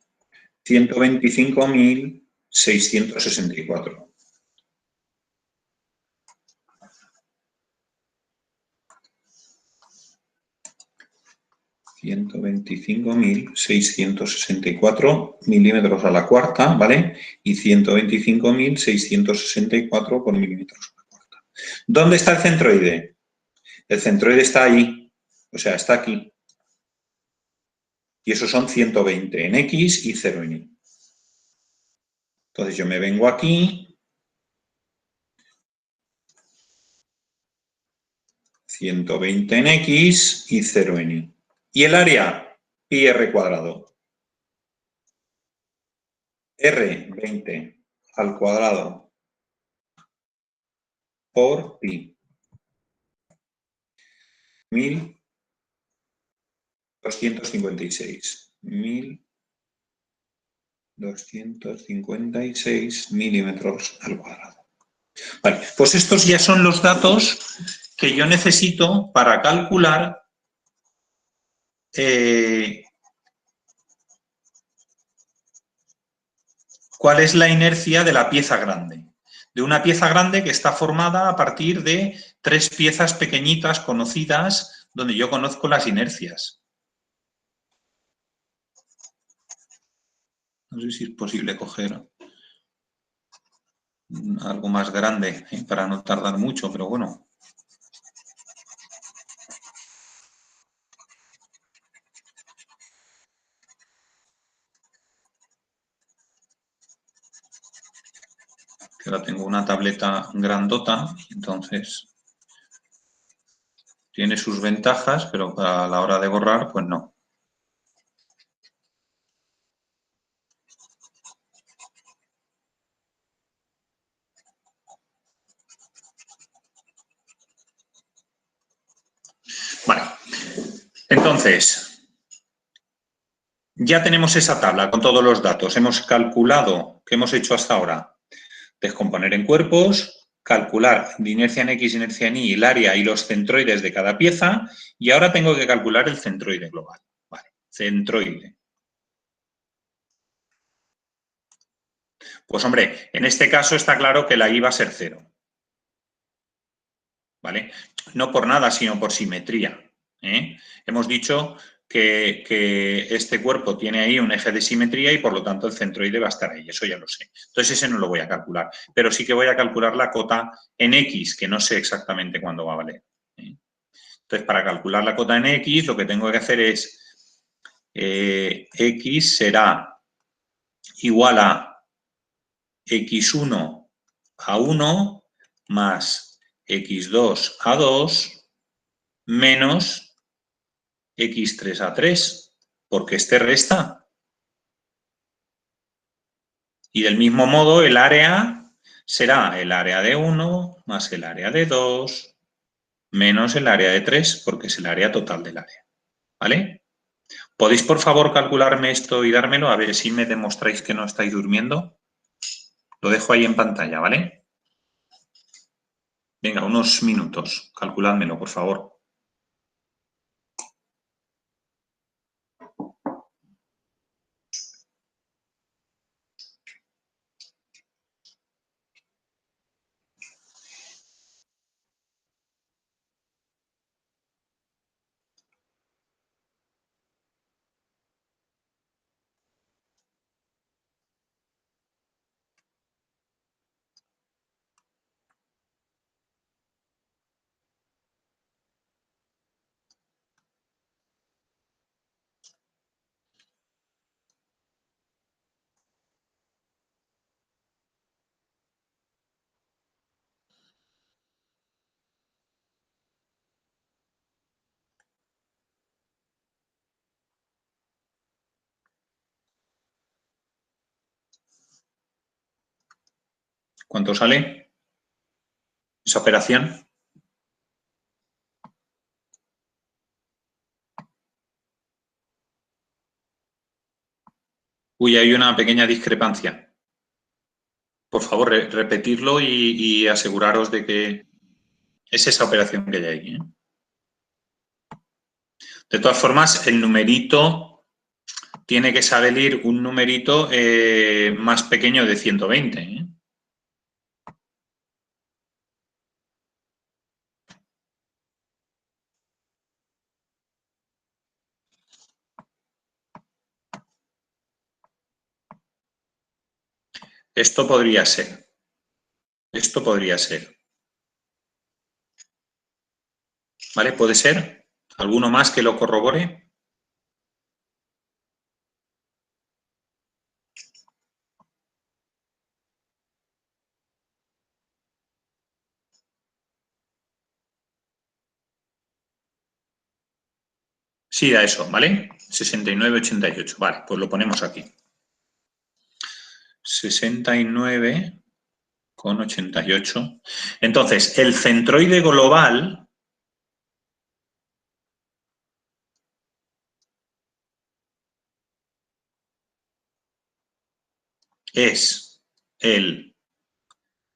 125.664. milímetros a la cuarta, ¿vale? Y 125.664 por milímetros a la cuarta. ¿Dónde está el centroide? El centroide está ahí, o sea, está aquí. Y esos son 120 en X y 0 en Y. Entonces yo me vengo aquí, 120 en X y 0 en Y. ¿Y el área? Pi r cuadrado. R, 20 al cuadrado por pi. 1.256. 1.256 milímetros al cuadrado. Vale, pues estos ya son los datos que yo necesito para calcular cuál es la inercia de la pieza grande. De una pieza grande que está formada a partir de 3 piezas pequeñitas conocidas donde yo conozco las inercias. No sé si es posible coger algo más grande para no tardar mucho, pero bueno. Que ahora tengo una tableta grandota, entonces tiene sus ventajas, pero a la hora de borrar, pues no. Vale, entonces, ya tenemos esa tabla con todos los datos. Hemos calculado, ¿qué hemos hecho hasta ahora? Descomponer en cuerpos, calcular de inercia en X, inercia en Y, el área y los centroides de cada pieza, y ahora tengo que calcular el centroide global. Vale, centroide. Pues hombre, en este caso está claro que la I va a ser 0. ¿Vale? No por nada, sino por simetría. Hemos dicho que este cuerpo tiene ahí un eje de simetría y por lo tanto el centroide va a estar ahí, eso ya lo sé. Entonces ese no lo voy a calcular, pero sí que voy a calcular la cota en X, que no sé exactamente cuándo va a valer. Entonces para calcular la cota en X lo que tengo que hacer es X será igual a X1 a 1 más X2 a 2 menos X3 a 3, porque este resta. Y del mismo modo el área será el área de 1 más el área de 2 menos el área de 3, porque es el área total del área. ¿Vale? ¿Podéis, por favor, calcularme esto y dármelo? A ver si me demostráis que no estáis durmiendo. Lo dejo ahí en pantalla, ¿vale? Venga, unos minutos. Calculádmelo, por favor. ¿Cuánto sale esa operación? Uy, hay una pequeña discrepancia. Por favor, repetirlo y aseguraros de que es esa operación que hay ahí, ¿eh? De todas formas, el numerito tiene que salir un numerito más pequeño de 120, ¿eh? Esto podría ser. Esto podría ser. ¿Vale? ¿Puede ser? ¿Alguno más que lo corrobore? Sí, da eso, ¿vale? 69,88. Vale, pues lo ponemos aquí. 69,88. Entonces, el centroide global es el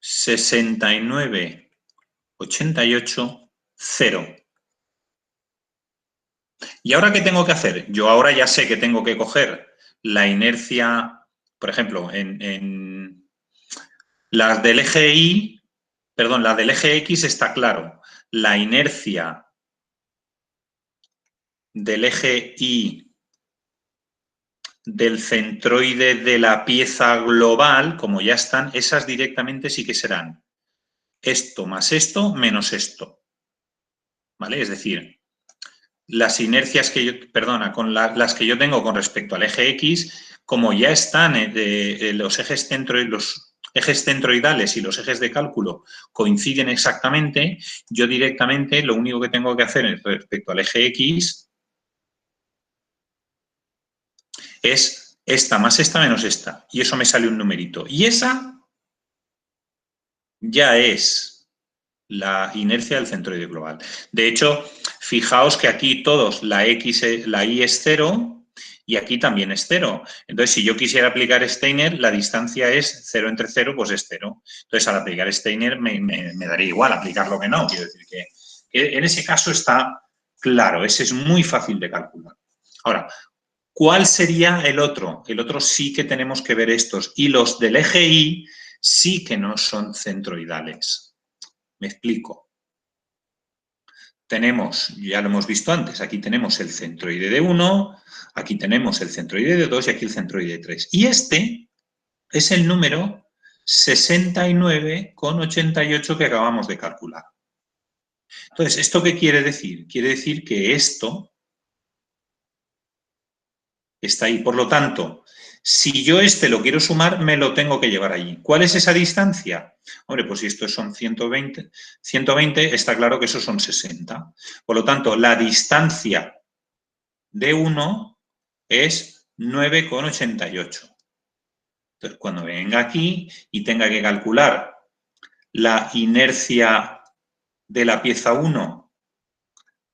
69,88, 0. ¿Y ahora qué tengo que hacer? Yo ahora ya sé que tengo que coger la inercia, por ejemplo, en las del eje Y, perdón, la del eje X está claro. La inercia del eje Y del centroide de la pieza global, como ya están, esas directamente sí que serán esto más esto menos esto. ¿Vale? Es decir, las inercias que yo, perdona, con las que yo tengo con respecto al eje X, como ya están los ejes centroidales y los ejes de cálculo coinciden exactamente, yo directamente lo único que tengo que hacer respecto al eje X es esta más esta menos esta. Y eso me sale un numerito. Y esa ya es la inercia del centroide global. De hecho, fijaos que aquí todos la Y es 0 y aquí también es 0. Entonces, si yo quisiera aplicar Steiner, la distancia es 0 entre 0, pues es 0. Entonces, al aplicar Steiner me daría igual aplicarlo que no. Quiero decir que en ese caso está claro, ese es muy fácil de calcular. Ahora, ¿cuál sería el otro? El otro sí que tenemos que ver estos. Y los del eje Y sí que no son centroidales. Me explico. Tenemos, ya lo hemos visto antes, aquí tenemos el centroide de 1, aquí tenemos el centroide de 2 y aquí el centroide de 3. Y este es el número 69,88 que acabamos de calcular. Entonces, ¿esto qué quiere decir? Quiere decir que esto está ahí. Por lo tanto, si yo este lo quiero sumar, me lo tengo que llevar allí. ¿Cuál es esa distancia? Hombre, pues si estos son 120, está claro que esos son 60. Por lo tanto, la distancia de 1 es 9,88. Entonces, cuando venga aquí y tenga que calcular la inercia de la pieza 1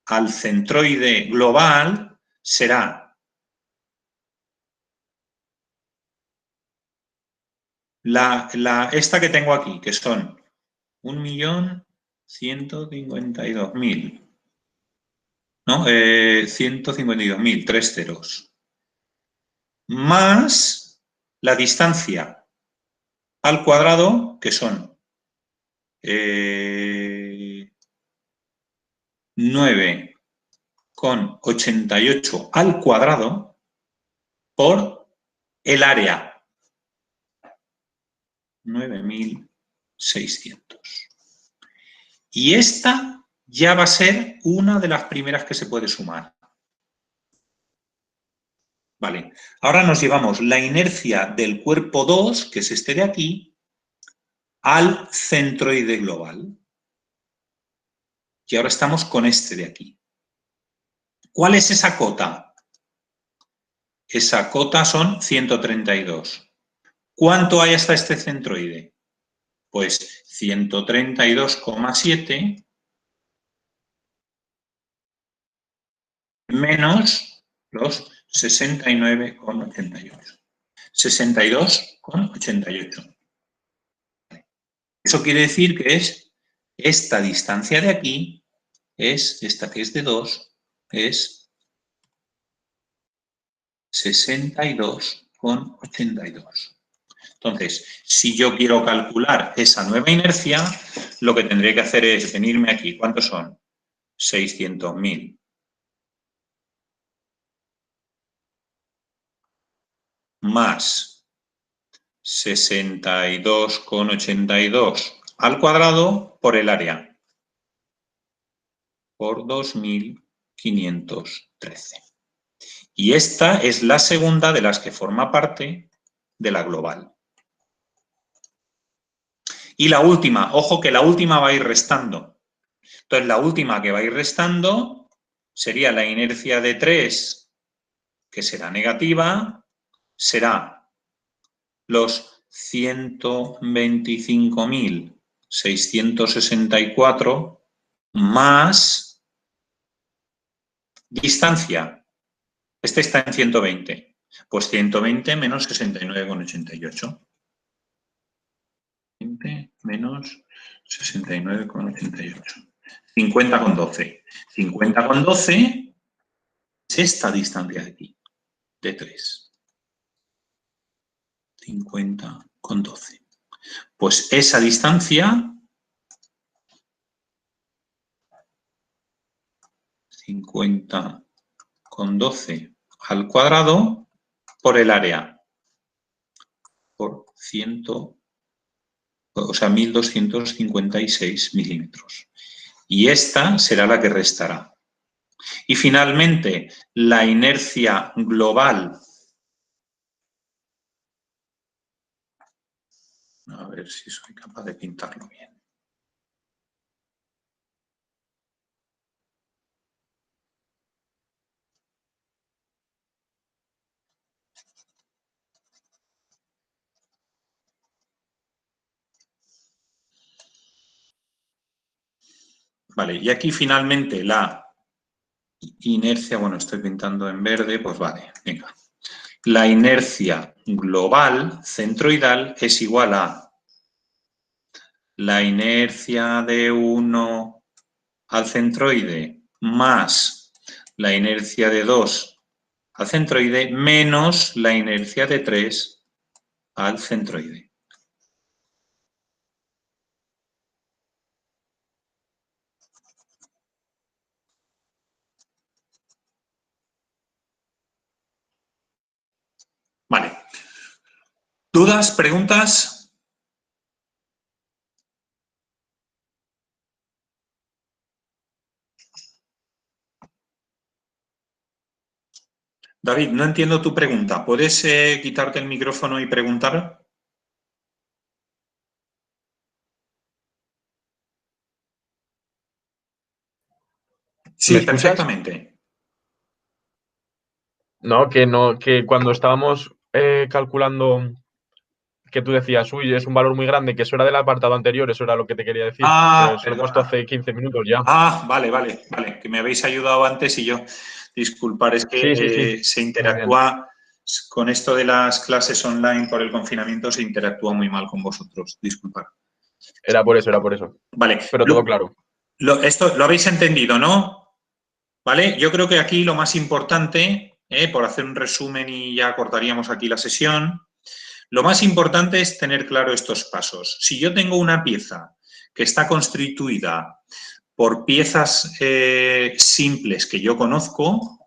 al centroide global, será esta que tengo aquí, que son 1.152.000, ¿no? 152.000, 3 ceros. Más la distancia al cuadrado, que son 9,88 al cuadrado por el área. 9.600. Y esta ya va a ser una de las primeras que se puede sumar. Vale, ahora nos llevamos la inercia del cuerpo 2, que es este de aquí, al centroide global. Y ahora estamos con este de aquí. ¿Cuál es esa cota? Esa cota son 132. ¿Cuánto hay hasta este centroide? Pues 132,7 menos los 69,88. 62,88. Eso quiere decir que es esta distancia de aquí, es esta que es de 2, es 62,82. Entonces, si yo quiero calcular esa nueva inercia, lo que tendré que hacer es venirme aquí. ¿Cuántos son? 600.000. Más 62,82 al cuadrado por el área. Por 2.513. Y esta es la segunda de las que forma parte de la global. Y la última, ojo que la última va a ir restando. Entonces, la última que va a ir restando sería la inercia de 3, que será negativa, será los 125.664 más distancia. Este está en 120. Pues 120 menos 69,88. 20 menos 69,88. 50,12. 50,12 es esta distancia de aquí, de 3. 50,12. Pues esa distancia, 50,12 al cuadrado por el área, por 1.256 milímetros. Y esta será la que restará. Y finalmente, la inercia global. A ver si soy capaz de pintarlo bien. Vale, y aquí finalmente la inercia, bueno, estoy pintando en verde, pues vale, venga. La inercia global centroidal es igual a la inercia de 1 al centroide más la inercia de 2 al centroide menos la inercia de 3 al centroide. Vale. ¿Dudas? ¿Preguntas? David, no entiendo tu pregunta. ¿Puedes quitarte el micrófono y preguntar? Sí, perfectamente. No, que cuando estábamos calculando, que tú decías, uy, es un valor muy grande, que eso era del apartado anterior, eso era lo que te quería decir. Ah, Se lo he puesto perdona. hace 15 minutos ya. Ah, vale, que me habéis ayudado antes y yo, disculpar, es que Sí. se Muy bien. interactúa con esto de las clases online por el confinamiento se interactúa muy mal con vosotros. Disculpad. Era por eso, era por eso. Vale. Pero todo claro. Esto lo habéis entendido, ¿no? Vale. Yo creo que aquí lo más importante, por hacer un resumen y ya cortaríamos aquí la sesión, lo más importante es tener claro estos pasos. Si yo tengo una pieza que está constituida por piezas simples que yo conozco,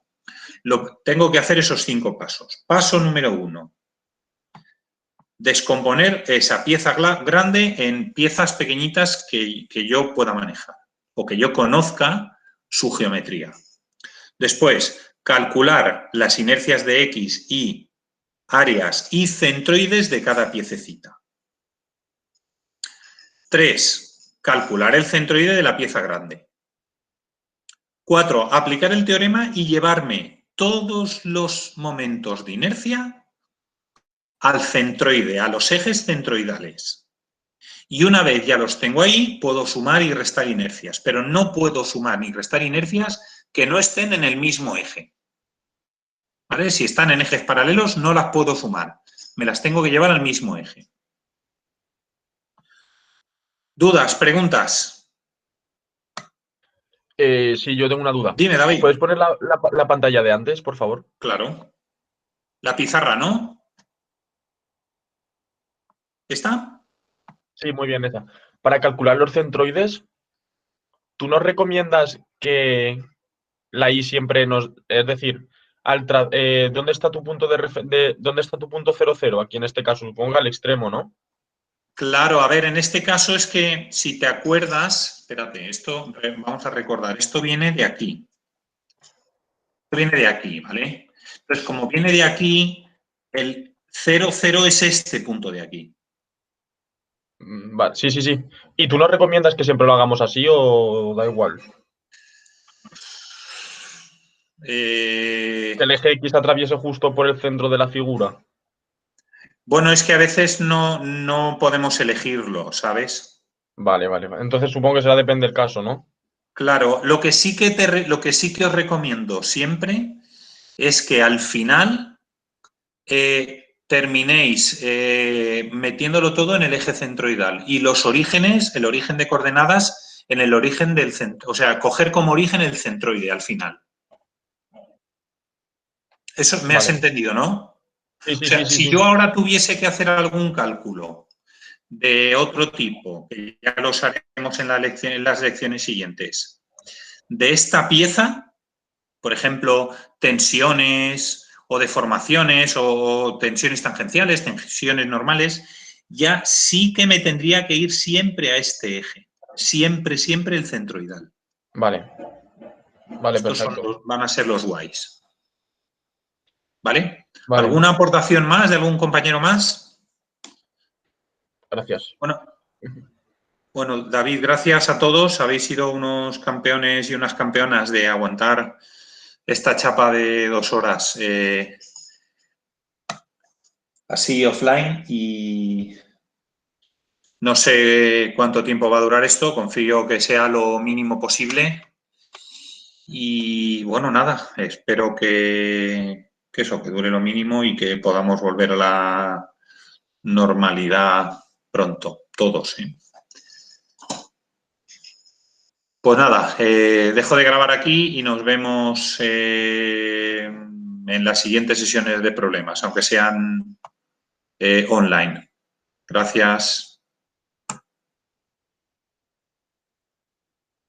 tengo que hacer esos 5 pasos. Paso número 1. Descomponer esa pieza grande en piezas pequeñitas que yo pueda manejar o que yo conozca su geometría. Después, calcular las inercias de X y áreas y centroides de cada piececita. 3. Calcular el centroide de la pieza grande. 4. Aplicar el teorema y llevarme todos los momentos de inercia al centroide, a los ejes centroidales. Y una vez ya los tengo ahí, puedo sumar y restar inercias, pero no puedo sumar ni restar inercias que no estén en el mismo eje. ¿Vale? Si están en ejes paralelos, no las puedo sumar. Me las tengo que llevar al mismo eje. ¿Dudas? ¿Preguntas? Sí, yo tengo una duda. Dime, David. ¿Puedes poner la pantalla de antes, por favor? Claro. La pizarra, ¿no? ¿Está? Sí, muy bien, esa. Para calcular los centroides, ¿tú nos recomiendas que la I siempre nos... Es decir, ¿dónde está tu punto dónde está tu punto 0,0? Aquí en este caso, supongo al extremo, ¿no? Claro, a ver, en este caso es que si te acuerdas, espérate, esto vamos a recordar, esto viene de aquí. Esto viene de aquí, ¿vale? Entonces, como viene de aquí, el 0,0 es este punto de aquí. Vale, sí, sí, sí. ¿Y tú nos recomiendas que siempre lo hagamos así o da igual? Que el eje X atraviese justo por el centro de la figura. Bueno, es que a veces no podemos elegirlo, ¿sabes? Vale, vale. Entonces supongo que será depende del caso, ¿no? Claro, lo que sí que os recomiendo siempre es que al final terminéis metiéndolo todo en el eje centroidal y los orígenes, el origen de coordenadas, en el origen del centro, o sea, coger como origen el centroide al final. Eso me has Vale. entendido, ¿no? Sí, O sí, sea, sí, sí, si sí. yo ahora tuviese que hacer algún cálculo de otro tipo, que ya los haremos en las lecciones siguientes, de esta pieza, por ejemplo, tensiones o deformaciones o tensiones tangenciales, tensiones normales, ya sí que me tendría que ir siempre a este eje. Siempre, siempre el centroidal. Vale. Vale, Estos perfecto. van a ser los guays. ¿Vale? Vale, ¿Alguna aportación más de algún compañero más? gracias. Bueno, David, gracias a todos. Habéis sido unos campeones y unas campeonas de aguantar esta chapa de 2 horas así offline y no sé cuánto tiempo va a durar esto. Confío que sea lo mínimo posible y bueno, nada, espero que eso, que dure lo mínimo y que podamos volver a la normalidad pronto, todos, ¿eh? Pues nada, dejo de grabar aquí y nos vemos en las siguientes sesiones de problemas, aunque sean online. Gracias.